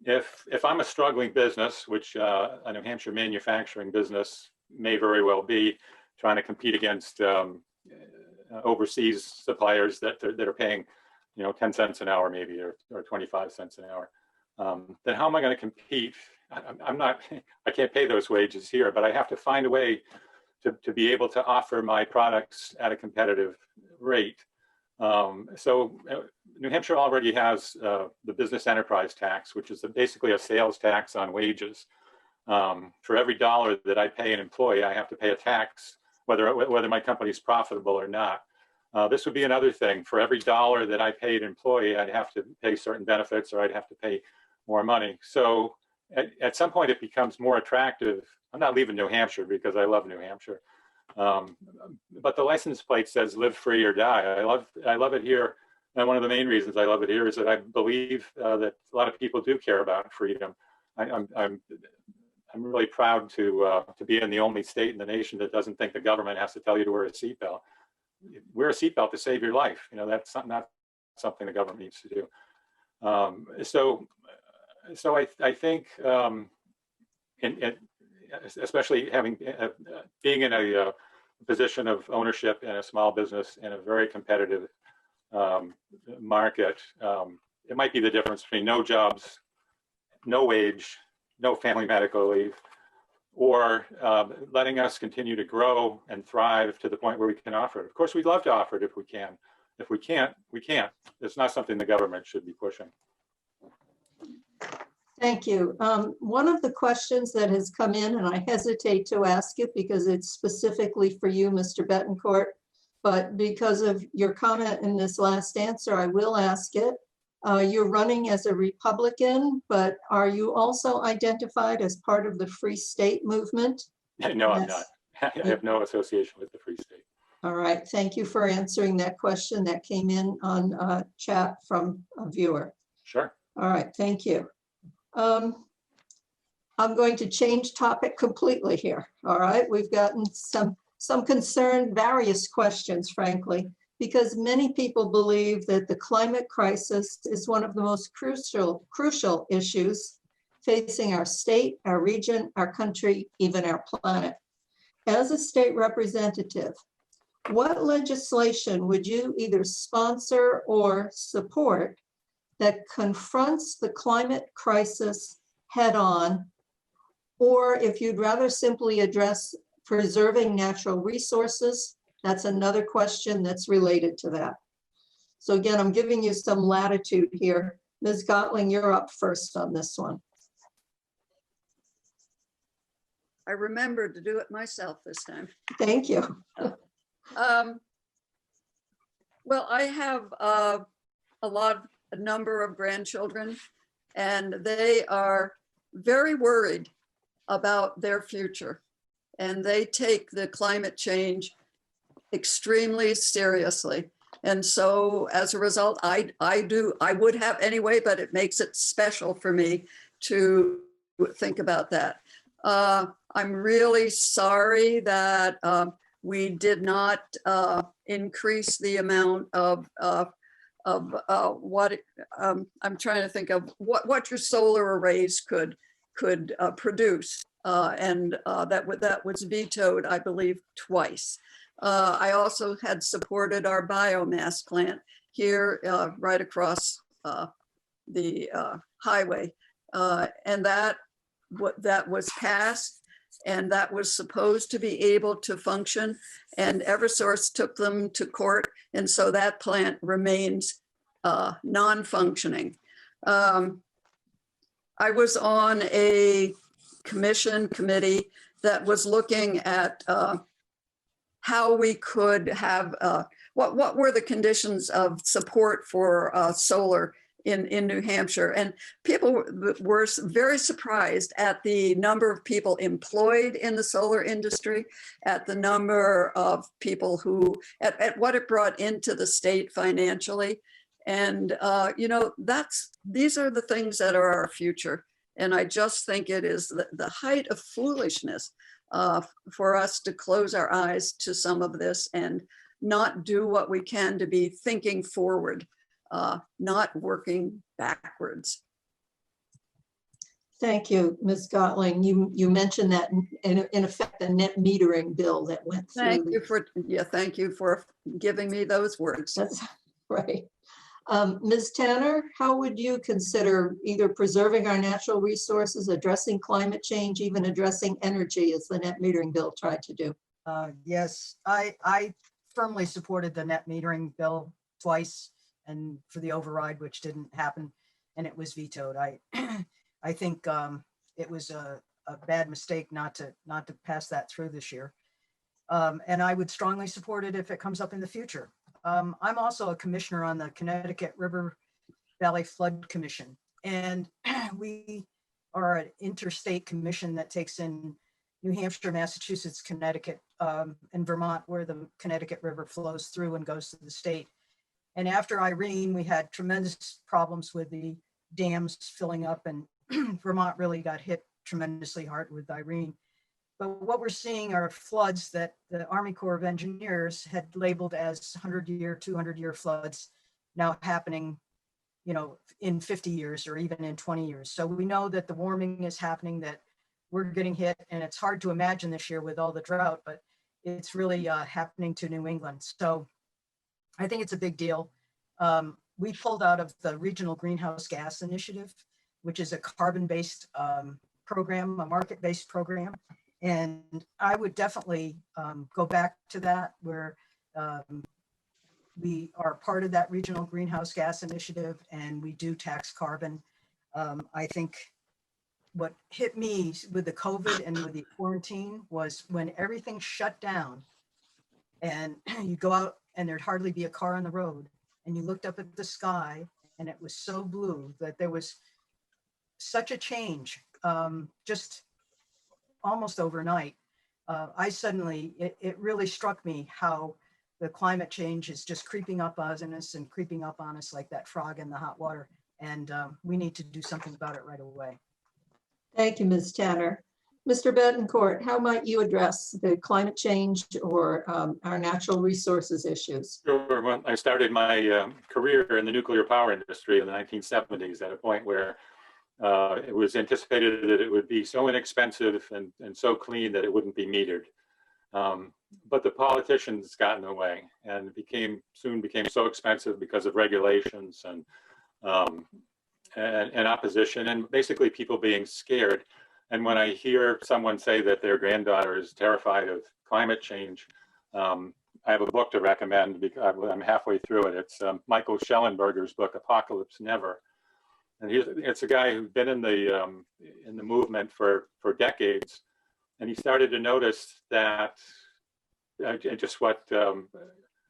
If I'm a struggling business, which a New Hampshire manufacturing business may very well be, trying to compete against overseas suppliers that are paying, 10 cents an hour maybe, or 25 cents an hour, then how am I going to compete? I can't pay those wages here, but I have to find a way to be able to offer my products at a competitive rate. So New Hampshire already has the business enterprise tax, which is basically a sales tax on wages. For every dollar that I pay an employee, I have to pay a tax, whether my company is profitable or not. This would be another thing. For every dollar that I pay an employee, I'd have to pay certain benefits, or I'd have to pay more money. So at some point, it becomes more attractive. I'm not leaving New Hampshire because I love New Hampshire. But the license plate says live free or die. I love it here. And one of the main reasons I love it here is that I believe that a lot of people do care about freedom. I'm really proud to be in the only state in the nation that doesn't think the government has to tell you to wear a seatbelt. Wear a seatbelt to save your life. That's not something the government needs to do. So I think, especially being in a position of ownership in a small business in a very competitive market, it might be the difference between no jobs, no wage, no family medical leave, or letting us continue to grow and thrive to the point where we can offer it. Of course, we'd love to offer it if we can. If we can't, we can't. It's not something the government should be pushing. Thank you. One of the questions that has come in, and I hesitate to ask it because it's specifically for you, Mr. Bettencourt, but because of your comment in this last answer, I will ask it. You're running as a Republican, but are you also identified as part of the Free State movement? No, I'm not. I have no association with the Free State. All right. Thank you for answering that question that came in on chat from a viewer. Sure. All right. Thank you. I'm going to change topic completely here. All right. We've gotten some concern, various questions, frankly, because many people believe that the climate crisis is one of the most crucial issues facing our state, our region, our country, even our planet. As a state representative, what legislation would you either sponsor or support that confronts the climate crisis head on, or if you'd rather simply address preserving natural resources, that's another question that's related to that. So again, I'm giving you some latitude here. Ms. Gottling, you're up first on this one. I remembered to do it myself this time. Thank you. Well, I have a number of grandchildren, and they are very worried about their future. And they take the climate change extremely seriously. And so as a result, I would have anyway, but it makes it special for me to think about that. I'm really sorry that we did not increase the amount of what I'm trying to think of what your solar arrays could produce, and that was vetoed, I believe, twice. I also had supported our biomass plant here right across the highway, and that was passed, and that was supposed to be able to function, and Eversource took them to court, and so that plant remains non-functioning. I was on a committee that was looking at how we could have, what were the conditions of support for solar in New Hampshire. And people were very surprised at the number of people employed in the solar industry, at the number of people who, at what it brought into the state financially. And, you know, these are the things that are our future. And I just think it is the height of foolishness for us to close our eyes to some of this and not do what we can to be thinking forward, not working backwards. Thank you, Ms. Gottling. You mentioned that in effect, the net metering bill that went through. Thank you for giving me those words. That's right. Ms. Tanner, how would you consider either preserving our natural resources, addressing climate change, even addressing energy as the net metering bill tried to do? Yes, I firmly supported the net metering bill twice and for the override, which didn't happen, and it was vetoed. I think it was a bad mistake not to pass that through this year. And I would strongly support it if it comes up in the future. I'm also a commissioner on the Connecticut River Valley Flood Commission, and we are an interstate commission that takes in New Hampshire, Massachusetts, Connecticut, and Vermont, where the Connecticut River flows through and goes to the state. And after Irene, we had tremendous problems with the dams filling up, and Vermont really got hit tremendously hard with Irene. But what we're seeing are floods that the Army Corps of Engineers had labeled as 100-year, 200-year floods now happening, you know, in 50 years or even in 20 years. So we know that the warming is happening, that we're getting hit, and it's hard to imagine this year with all the drought, but it's really happening to New England. So I think it's a big deal. We pulled out of the Regional Greenhouse Gas Initiative, which is a carbon-based program, a market-based program. And I would definitely go back to that, where we are part of that Regional Greenhouse Gas Initiative and we do tax carbon. I think what hit me with the COVID and with the quarantine was when everything shut down and you go out and there'd hardly be a car on the road, and you looked up at the sky and it was so blue that there was such a change, just almost overnight. It really struck me how the climate change is just creeping up on us and creeping up on us like that frog in the hot water. And we need to do something about it right away. Thank you, Ms. Tanner. Mr. Bettencourt, how might you address the climate change or our natural resources issues? Sure. Well, I started my career in the nuclear power industry in the 1970s at a point where it was anticipated that it would be so inexpensive and so clean that it wouldn't be metered. But the politicians got in the way, and soon became so expensive because of regulations and opposition, and basically people being scared. And when I hear someone say that their granddaughter is terrified of climate change, I have a book to recommend because I'm halfway through it. It's Michael Schellenberger's book, Apocalypse Never. And it's a guy who's been in the movement for decades, and he started to notice that just what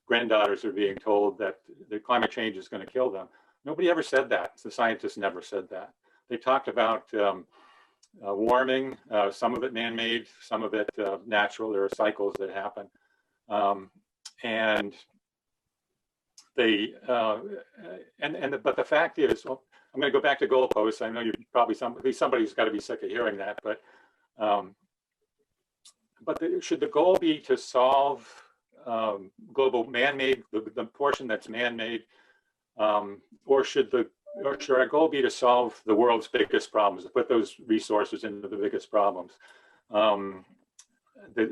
granddaughters are being told, that the climate change is going to kill them. Nobody ever said that. The scientists never said that. They talked about warming, some of it man-made, some of it natural. There are cycles that happen, and but the fact is, well, I'm going to go back to goalposts. I know you're probably somebody's got to be sick of hearing that, but should the goal be to solve global man-made, the portion that's man-made, or should our goal be to solve the world's biggest problems, to put those resources into the biggest problems? The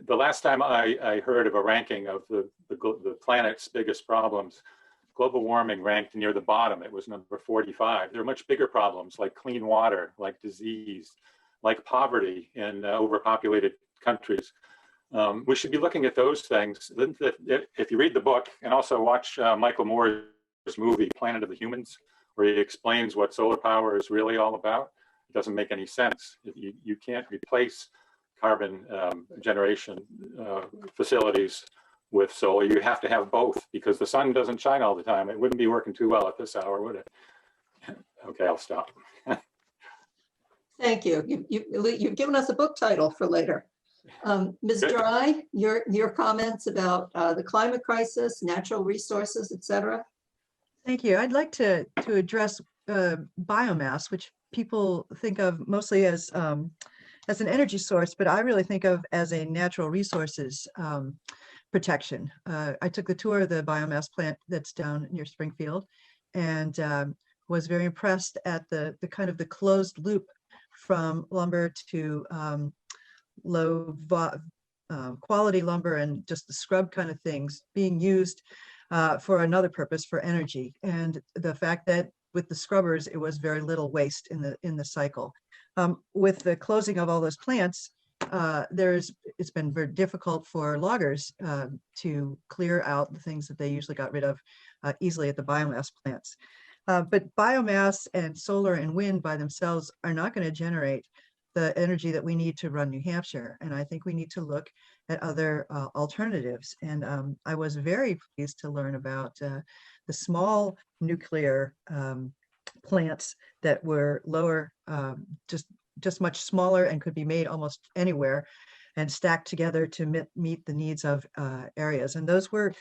last time I heard of a ranking of the planet's biggest problems, global warming ranked near the bottom. It was number 45. There are much bigger problems like clean water, like disease, like poverty in overpopulated countries. We should be looking at those things. If you read the book and also watch Michael Moore's movie, Planet of the Humans, where he explains what solar power is really all about, it doesn't make any sense. You can't replace carbon generation facilities with solar. You have to have both, because the sun doesn't shine all the time. It wouldn't be working too well at this hour, would it? Okay, I'll stop. Thank you. You've given us a book title for later. Ms. Good. Dry, your comments about the climate crisis, natural resources, et cetera. Thank you. I'd like to address biomass, which people think of mostly as an energy source, but I really think of as a natural resources protection. I took the tour of the biomass plant that's down near Springfield, and was very impressed at the kind of the closed loop from lumber to low quality lumber and just the scrub kind of things being used for another purpose, for energy. And the fact that with the scrubbers, it was very little waste in the cycle. With the closing of all those plants, it's been very difficult for loggers to clear out the things that they usually got rid of easily at the biomass plants. But biomass and solar and wind by themselves are not going to generate the energy that we need to run New Hampshire. And I think we need to look at other alternatives. And I was very pleased to learn about the small nuclear plants that were lower, just much smaller and could be made almost anywhere and stacked together to meet the needs of areas. And those were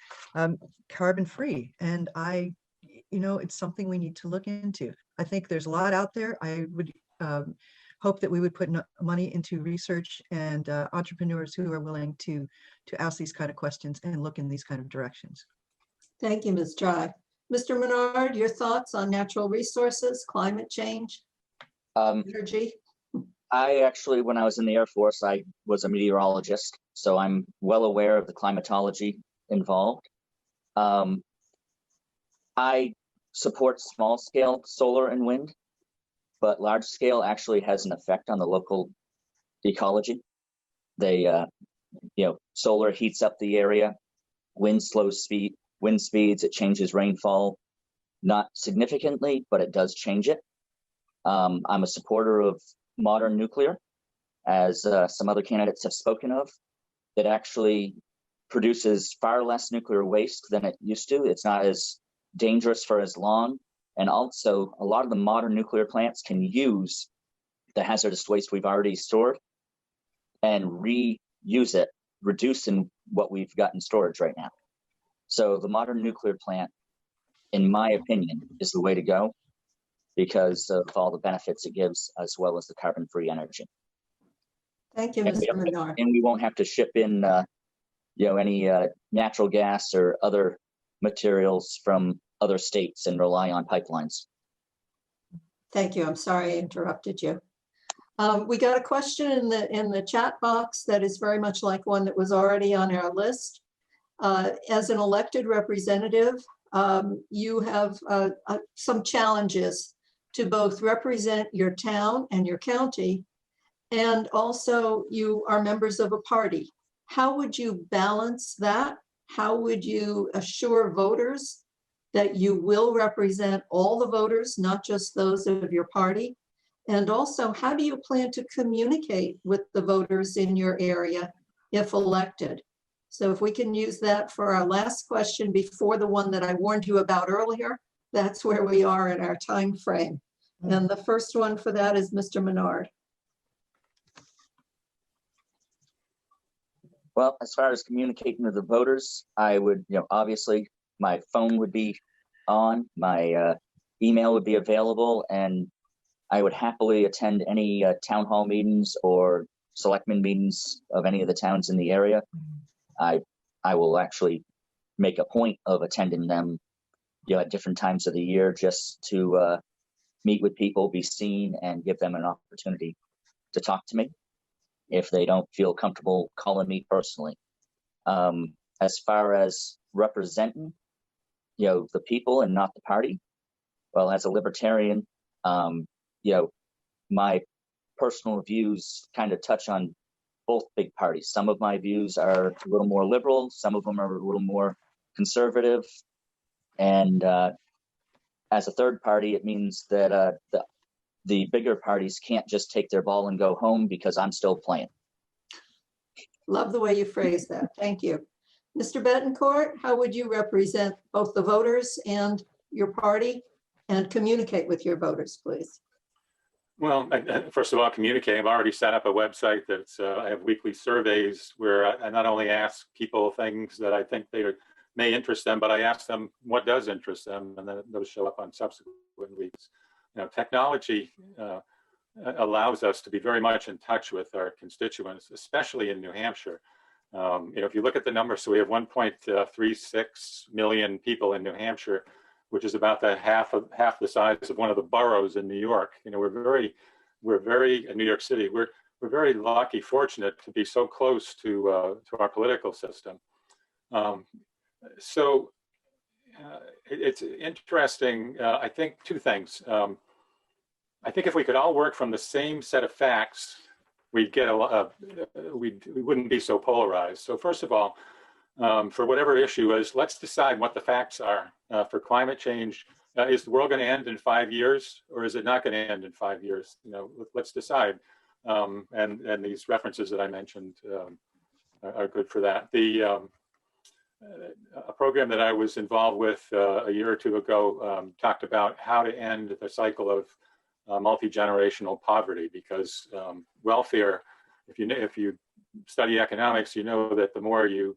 carbon free. And it's something we need to look into. I think there's a lot out there. I would hope that we would put money into research and entrepreneurs who are willing to ask these kind of questions and look in these kind of directions. Thank you, Ms. Dry. Mr. Menard, your thoughts on natural resources, climate change, energy? I actually, when I was in the Air Force, I was a meteorologist, so I'm well aware of the climatology involved. I support small scale solar and wind, but large scale actually has an effect on the local ecology. Solar heats up the area, wind speeds, it changes rainfall, not significantly, but it does change it. I'm a supporter of modern nuclear, as some other candidates have spoken of, that actually produces far less nuclear waste than it used to. It's not as dangerous for as long. And also, a lot of the modern nuclear plants can use the hazardous waste we've already stored and reuse it, reducing what we've got in storage right now. So the modern nuclear plant, in my opinion, is the way to go because of all the benefits it gives, as well as the carbon-free energy. Thank you, Mr. Menard. And we won't have to ship in, any natural gas or other materials from other states and rely on pipelines. Thank you. I'm sorry I interrupted you. We got a question in the chat box that is very much like one that was already on our list. As an elected representative, you have some challenges to both represent your town and your county, and also you are members of a party. How would you balance that? How would you assure voters that you will represent all the voters, not just those of your party? And also, how do you plan to communicate with the voters in your area if elected? So if we can use that for our last question before the one that I warned you about earlier, that's where we are in our time frame. And the first one for that is Mr. Menard. Well, as far as communicating with the voters, I would, obviously my phone would be on, my email would be available, and I would happily attend any town hall meetings or selectmen meetings of any of the towns in the area. I will actually make a point of attending them, at different times of the year, just to meet with people, be seen, and give them an opportunity to talk to me if they don't feel comfortable calling me personally. As far as representing, the people and not the party, well, as a libertarian, my personal views kind of touch on both big parties. Some of my views are a little more liberal, some of them are a little more conservative. And as a third party, it means that the bigger parties can't just take their ball and go home because I'm still playing. Love the way you phrase that. Thank you. Mr. Bettencourt, how would you represent both the voters and your party and communicate with your voters, please? Well, first of all, communicate. I've already set up a website that's, I have weekly surveys where I not only ask people things that I think they may interest them, but I ask them what does interest them, and then those show up on subsequent weeks. You know, technology allows us to be very much in touch with our constituents, especially in New Hampshire. You know, if you look at the numbers, so we have 1.36 million people in New Hampshire, which is about half the size of one of the boroughs in New York. You know, we're very in New York City. We're very lucky, fortunate to be so close to our political system. It's interesting. I think two things. I think if we could all work from the same set of facts, we'd get we wouldn't be so polarized. So first of all, for whatever issue is, let's decide what the facts are. For climate change, is the world going to end in 5 years, or is it not going to end in 5 years? You know, let's decide. And these references that I mentioned are good for that. A program that I was involved with a year or two ago talked about how to end the cycle of multi-generational poverty, because welfare, if you study economics, you know that the more you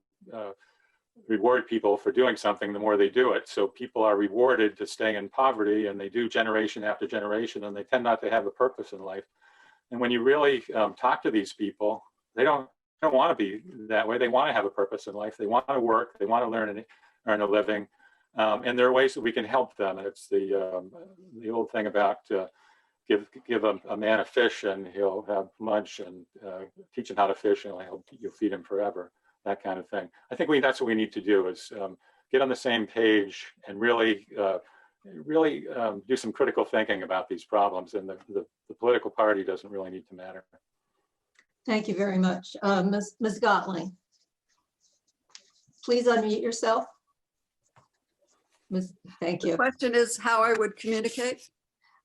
reward people for doing something, the more they do it. So people are rewarded to stay in poverty, and they do generation after generation, and they tend not to have a purpose in life. And when you really talk to these people, they don't want to be that way. They want to have a purpose in life. They want to work. They want to learn and earn a living. And there are ways that we can help them. And it's the old thing about give a man a fish and he'll have lunch, and teach him how to fish and you'll feed him forever. That kind of thing. I think that's what we need to do, is get on the same page and really do some critical thinking about these problems. And the political party doesn't really need to matter. Thank you very much. Ms. Gottling, please unmute yourself. Thank you. The question is how I would communicate.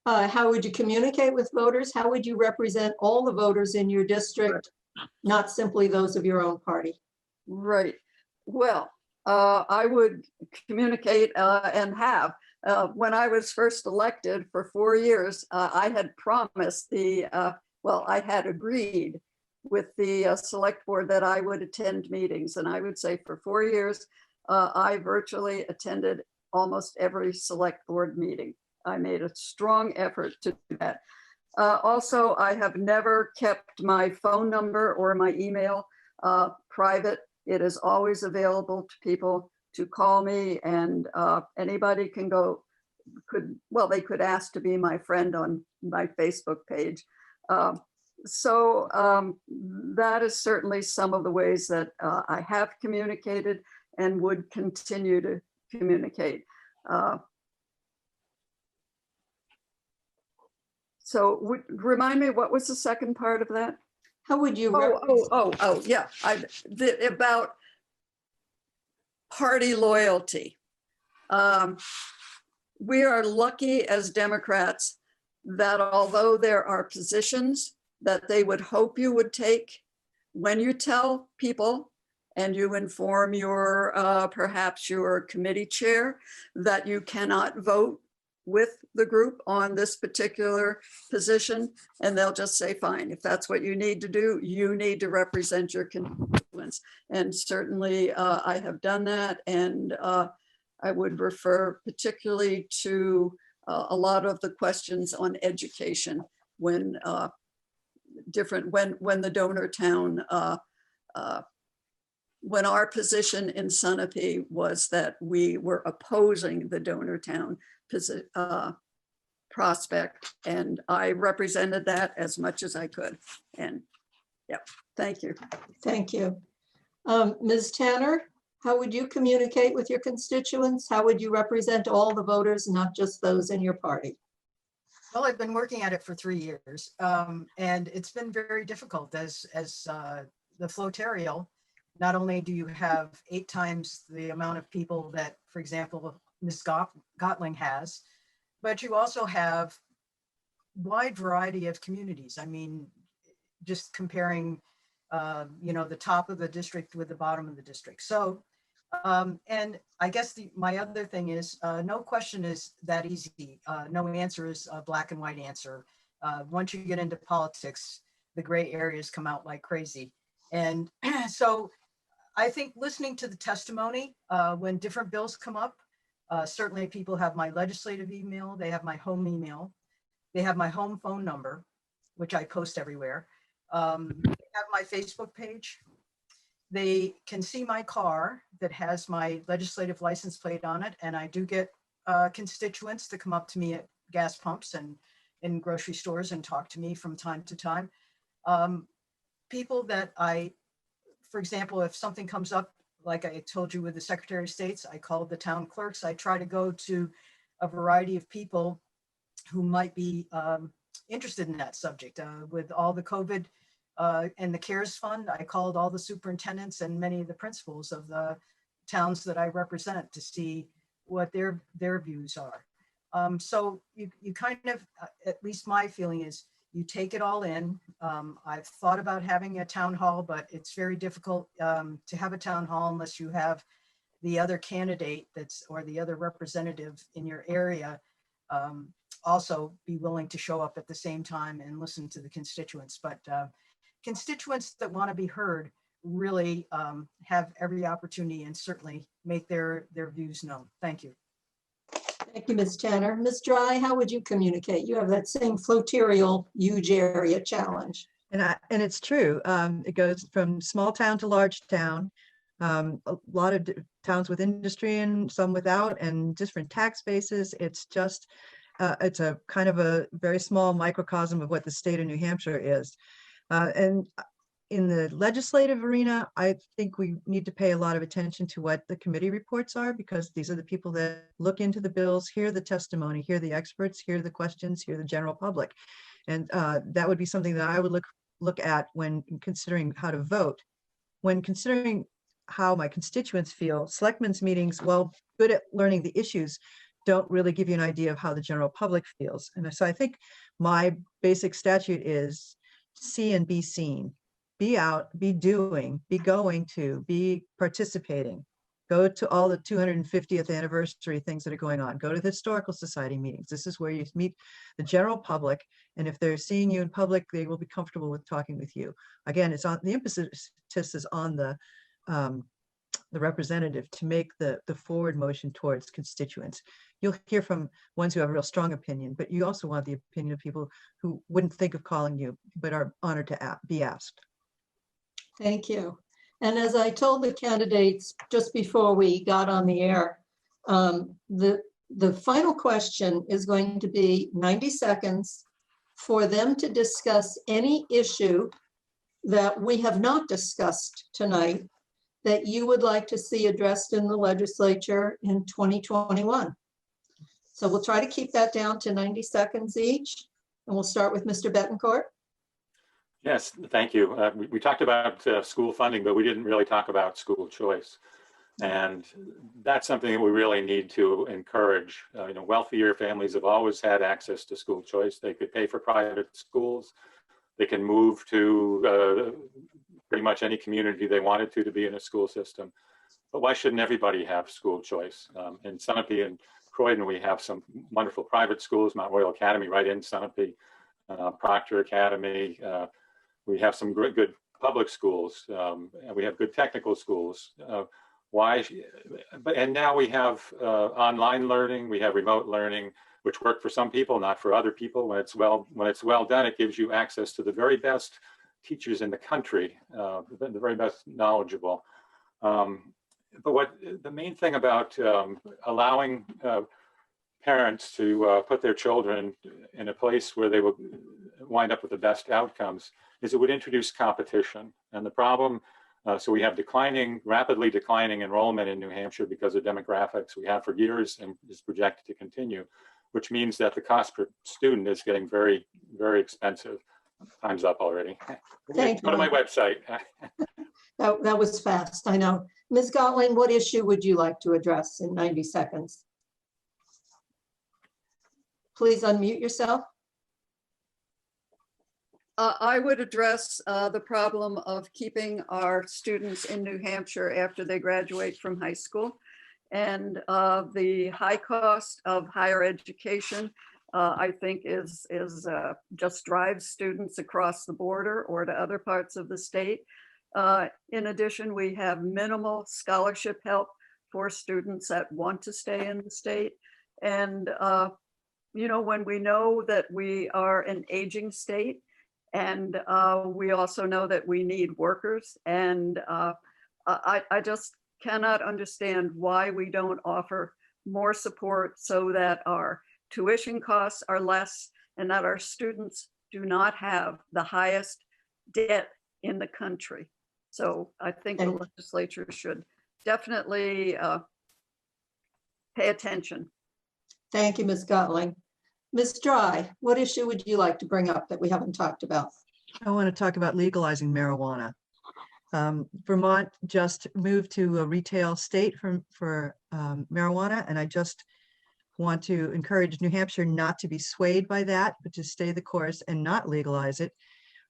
How would you communicate with voters? How would you represent all the voters in your district, not simply those of your own party? Right. Well, I would communicate and have. When I was first elected for 4 years, I had promised I had agreed with the select board that I would attend meetings. And I would say for 4 years, I virtually attended almost every select board meeting. I made a strong effort to do that. Also, I have never kept my phone number or my email private. It is always available to people to call me, and anybody they could ask to be my friend on my Facebook page. So that is certainly some of the ways that I have communicated and would continue to communicate. So remind me, what was the second part of that? How would you? Yeah. About party loyalty. We are lucky as Democrats that although there are positions that they would hope you would take, when you tell people and you inform your perhaps your committee chair that you cannot vote with the group on this particular position, and they'll just say, fine, if that's what you need to do, you need to represent your constituents. And certainly I have done that, and I would refer particularly to a lot of the questions on education when the donor town, when our position in Sunapee was that we were opposing the donor town prospect, and I represented that as much as I could. And yeah, thank you. Thank you. Ms. Tanner, how would you communicate with your constituents? How would you represent all the voters, not just those in your party? Well, I've been working at it for 3 years, and it's been very difficult as the Flotarial. Not only do you have 8 times the amount of people that, for example, Ms. Gottling has, but you also have wide variety of communities. I mean, just comparing, the top of the district with the bottom of the district. So, and I guess my other thing is, no question is that easy. No answer is a black and white answer. Once you get into politics, the gray areas come out like crazy. And so I think listening to the testimony when different bills come up, certainly people have my legislative email, they have my home email, they have my home phone number, which I post everywhere. They have my Facebook page. They can see my car that has my legislative license plate on it. And I do get constituents to come up to me at gas pumps and in grocery stores and talk to me from time to time. People that for example, if something comes up, like I told you with the Secretary of State's, I called the town clerks. I try to go to a variety of people who might be interested in that subject. With all the COVID and the CARES Fund, I called all the superintendents and many of the principals of the towns that I represent to see what their views are. So you kind of, at least my feeling is, you take it all in. I've thought about having a town hall, but it's very difficult to have a town hall unless you have the other candidate or the other representative in your area also be willing to show up at the same time and listen to the constituents. But constituents that want to be heard really have every opportunity and certainly make their views known. Thank you. Thank you, Ms. Tanner. Ms. Dry, how would you communicate? You have that same floterial huge area challenge. And it's true. It goes from small town to large town. A lot of towns with industry and some without, and different tax bases. It's just, it's a kind of a very small microcosm of what the state of New Hampshire is. And in the legislative arena, I think we need to pay a lot of attention to what the committee reports are, because these are the people that look into the bills, hear the testimony, hear the experts, hear the questions, hear the general public. And that would be something that I would look at when considering how to vote. When considering how my constituents feel, selectmen's meetings, while good at learning the issues, don't really give you an idea of how the general public feels. And so I think my basic statute is see and be seen. Be out, be doing, be going to, be participating. Go to all the 250th anniversary things that are going on. Go to the Historical Society meetings. This is where you meet the general public. And if they're seeing you in public, they will be comfortable with talking with you. Again, it's on the emphasis is on the representative to make the forward motion towards constituents. You'll hear from ones who have a real strong opinion, but you also want the opinion of people who wouldn't think of calling you, but are honored to be asked. Thank you. And as I told the candidates just before we got on the air, the final question is going to be 90 seconds for them to discuss any issue that we have not discussed tonight that you would like to see addressed in the legislature in 2021. So we'll try to keep that down to 90 seconds each. And we'll start with Mr. Bettencourt. Yes, thank you. We talked about school funding, but we didn't really talk about school choice. And that's something that we really need to encourage. Wealthier families have always had access to school choice. They could pay for private schools. They can move to pretty much any community they wanted to be in a school system. But why shouldn't everybody have school choice? In Sunapee and Croydon, we have some wonderful private schools, Mount Royal Academy right in Sunapee, Proctor Academy. We have some good public schools, and we have good technical schools. And now we have online learning, we have remote learning, which work for some people, not for other people. When it's well done, it gives you access to the very best teachers in the country, the very best knowledgeable. But what the main thing about allowing parents to put their children in a place where they will wind up with the best outcomes is it would introduce competition. And the problem, so we have rapidly declining enrollment in New Hampshire because of demographics we have for years and is projected to continue, which means that the cost per student is getting very, very expensive. Time's up already. Thank Go to my website. That was fast, I know. Ms. Gottling, what issue would you like to address in 90 seconds? Please unmute yourself. I would address the problem of keeping our students in New Hampshire after they graduate from high school, and the high cost of higher education. I think is just drives students across the border or to other parts of the state. In addition, we have minimal scholarship help for students that want to stay in the state. And, you know, when we know that we are an aging state, and we also know that we need workers, and I just cannot understand why we don't offer more support so that our tuition costs are less and that our students do not have the highest debt in the country. So I think the legislature should definitely pay attention. Thank you, Ms. Gottling. Ms. Dry, what issue would you like to bring up that we haven't talked about? I want to talk about legalizing marijuana. Vermont just moved to a retail state for marijuana, and I just want to encourage New Hampshire not to be swayed by that, but to stay the course and not legalize it.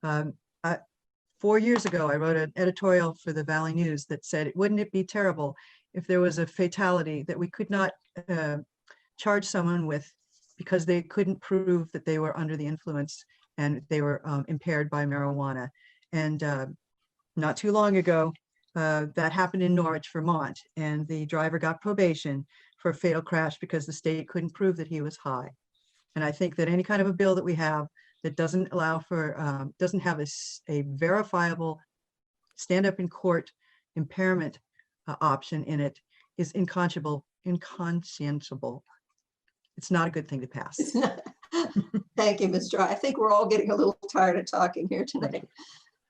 4 years ago, I wrote an editorial for the Valley News that said, wouldn't it be terrible if there was a fatality that we could not charge someone with because they couldn't prove that they were under the influence and they were impaired by marijuana. And not too long ago, that happened in Norwich, Vermont, and the driver got probation for a fatal crash because the state couldn't prove that he was high. And I think that any kind of a bill that we have that doesn't allow for, doesn't have a verifiable stand up in court impairment option in it is inconscientiable. It's not a good thing to pass. Thank you, Ms. Dry. I think we're all getting a little tired of talking here tonight.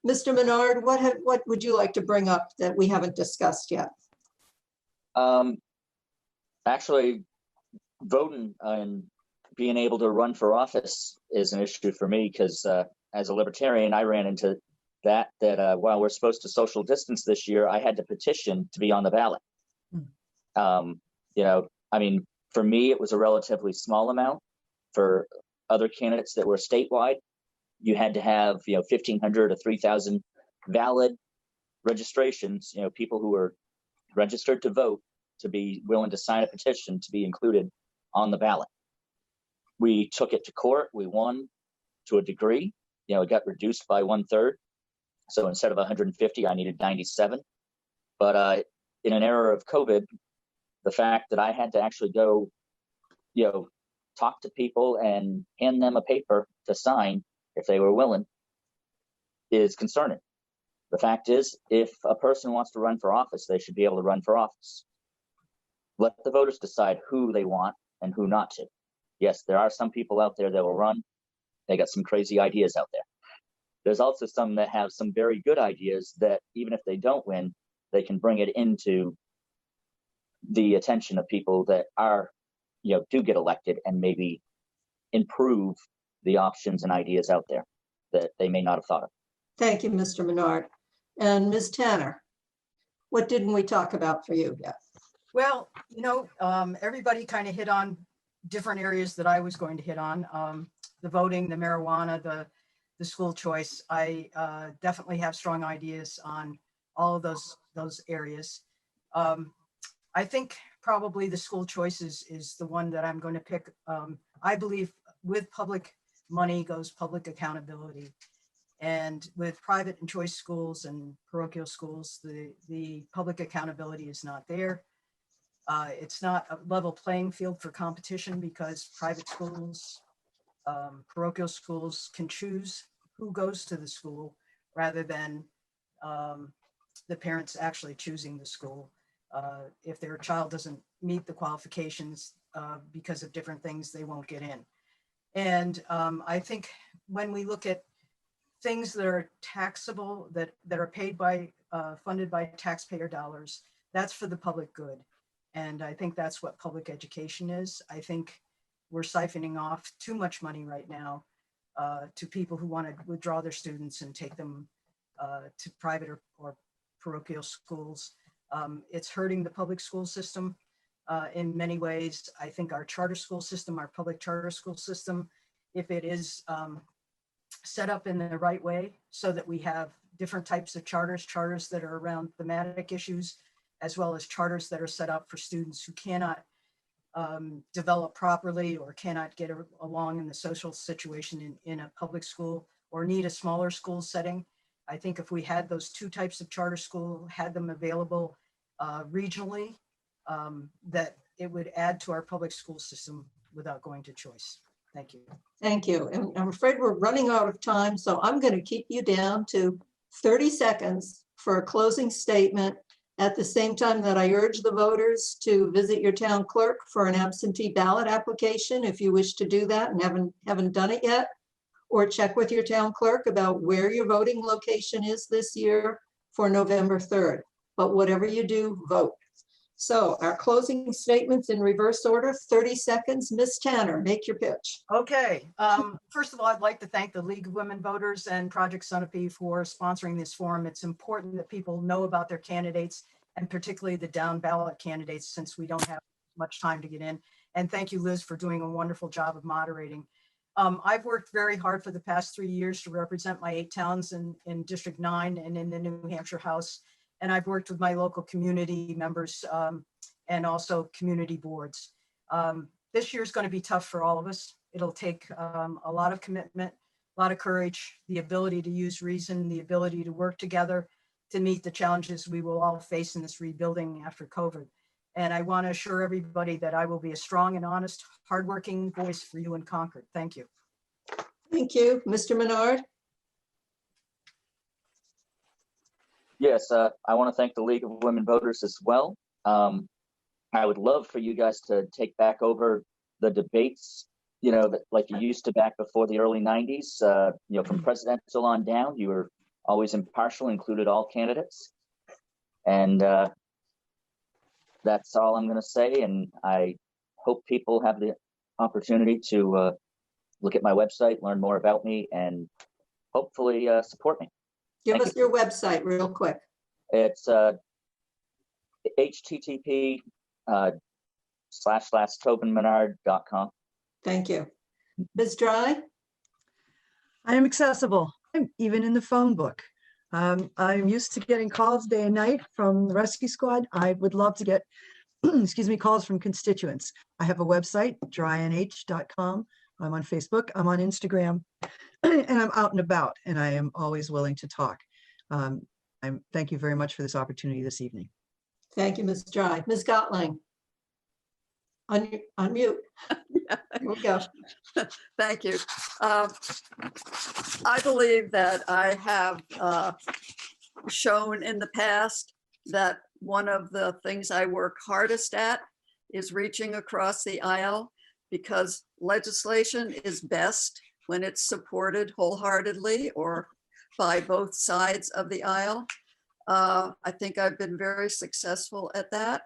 Mr. Menard, what would you like to bring up that we haven't discussed yet? Actually, voting and being able to run for office is an issue for me because as a libertarian, I ran into that while we're supposed to social distance this year, I had to petition to be on the ballot. You know, I mean, for me, it was a relatively small amount. For other candidates that were statewide, you had to have, 1,500 to 3,000 valid registrations, people who were registered to vote to be willing to sign a petition to be included on the ballot. We took it to court. We won to a degree. It got reduced by 1/3. So instead of 150, I needed 97. But in an era of COVID, the fact that I had to actually go, talk to people and hand them a paper to sign if they were willing is concerning. The fact is, if a person wants to run for office, they should be able to run for office. Let the voters decide who they want and who not to. Yes, there are some people out there that will run. They got some crazy ideas out there. There's also some that have some very good ideas that even if they don't win, they can bring it into the attention of people that are, do get elected and maybe improve the options and ideas out there that they may not have thought of. Thank you, Mr. Menard. And Ms. Tanner, what didn't we talk about for you yet? Well, everybody kind of hit on different areas that I was going to hit on. The voting, the marijuana, the school choice. I definitely have strong ideas on all of those areas. I think probably the school choice is the one that I'm going to pick. I believe with public money goes public accountability. And with private and choice schools and parochial schools, the public accountability is not there. It's not a level playing field for competition because private schools, parochial schools can choose who goes to the school rather than the parents actually choosing the school. If their child doesn't meet the qualifications because of different things, they won't get in. And I think when we look at things that are taxable, that are paid by, funded by taxpayer dollars, that's for the public good. And I think that's what public education is. I think we're siphoning off too much money right now to people who want to withdraw their students and take them to private or parochial schools. It's hurting the public school system in many ways. I think our charter school system, our public charter school system, if it is set up in the right way so that we have different types of charters that are around thematic issues, as well as charters that are set up for students who cannot develop properly or cannot get along in the social situation in a public school or need a smaller school setting. I think if we had those two types of charter school, had them available regionally, that it would add to our public school system without going to choice. Thank you. Thank you. And I'm afraid we're running out of time, so I'm going to keep you down to 30 seconds for a closing statement, at the same time that I urge the voters to visit your town clerk for an absentee ballot application if you wish to do that and haven't done it yet, or check with your town clerk about where your voting location is this year for November 3rd. But whatever you do, vote. So our closing statements in reverse order, 30 seconds. Ms. Tanner, make your pitch. Okay. First of all, I'd like to thank the League of Women Voters and Project Sunapee for sponsoring this forum. It's important that people know about their candidates, and particularly the down ballot candidates, since we don't have much time to get in. And thank you, Liz, for doing a wonderful job of moderating. I've worked very hard for the past 3 years to represent my 8 towns in District 9 and in the New Hampshire House. And I've worked with my local community members and also community boards. This year is going to be tough for all of us. It'll take a lot of commitment, a lot of courage, the ability to use reason, the ability to work together to meet the challenges we will all face in this rebuilding after COVID. And I want to assure everybody that I will be a strong and honest, hardworking voice for you in Concord. Thank you. Thank you. Mr. Menard? Yes, I want to thank the League of Women Voters as well. I would love for you guys to take back over the debates, that like you used to back before the early 90s, from presidential on down. You were always impartial, included all candidates. And that's all I'm going to say. And I hope people have the opportunity to look at my website, learn more about me, and hopefully support me. Give us your website real quick. It's http://tobinmenard.com. Thank you. Ms. Dry? I am accessible. I'm even in the phone book. I'm used to getting calls day and night from the rescue squad. I would love to get, calls from constituents. I have a website, drynh.com. I'm on Facebook. I'm on Instagram. And I'm out and about, and I am always willing to talk. Thank you very much for this opportunity this evening. Thank you, Ms. Dry. Ms. Gottling? Unmute. Here we go. Thank you. I believe that I have shown in the past that one of the things I work hardest at is reaching across the aisle, because legislation is best when it's supported wholeheartedly or by both sides of the aisle. I think I've been very successful at that.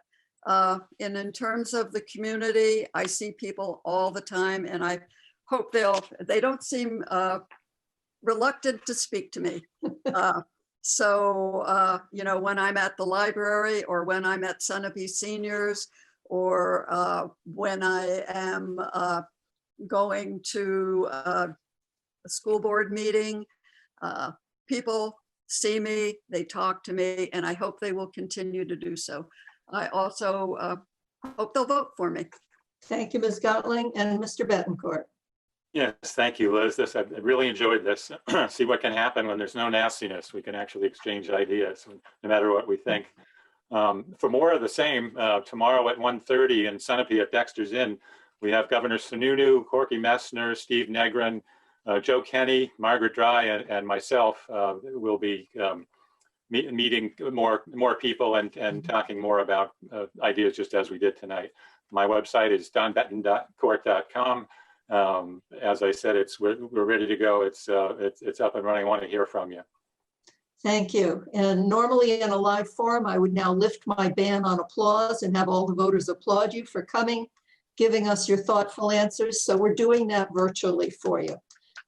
And in terms of the community, I see people all the time, and I hope they don't seem reluctant to speak to me. So, when I'm at the library, or when I'm at Sunapee Seniors, or when I am going to a school board meeting, people see me, they talk to me, and I hope they will continue to do so. I also hope they'll vote for me. Thank you, Ms. Gottling. And Mr. Bettencourt? Yes, thank you, Liz. I really enjoyed this. See what can happen when there's no nastiness. We can actually exchange ideas, no matter what we think. For more of the same, tomorrow at 1:30 in Sunapee at Dexter's Inn, we have Governor Sununu, Corky Messner, Steve Negrin, Joe Kenny, Margaret Dry, and myself will be meeting more people and talking more about ideas, just as we did tonight. My website is donbettencourt.com. As I said, we're ready to go. It's up and running. I want to hear from you. Thank you. And normally in a live forum, I would now lift my ban on applause and have all the voters applaud you for coming, giving us your thoughtful answers. So we're doing that virtually for you.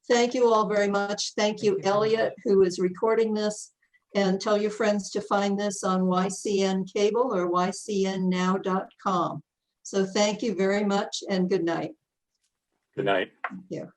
Thank you all very much. Thank you, Elliot, who is recording this. And tell your friends to find this on YCN Cable or ycnnow.com. So thank you very much and good night. Good night. Thank you.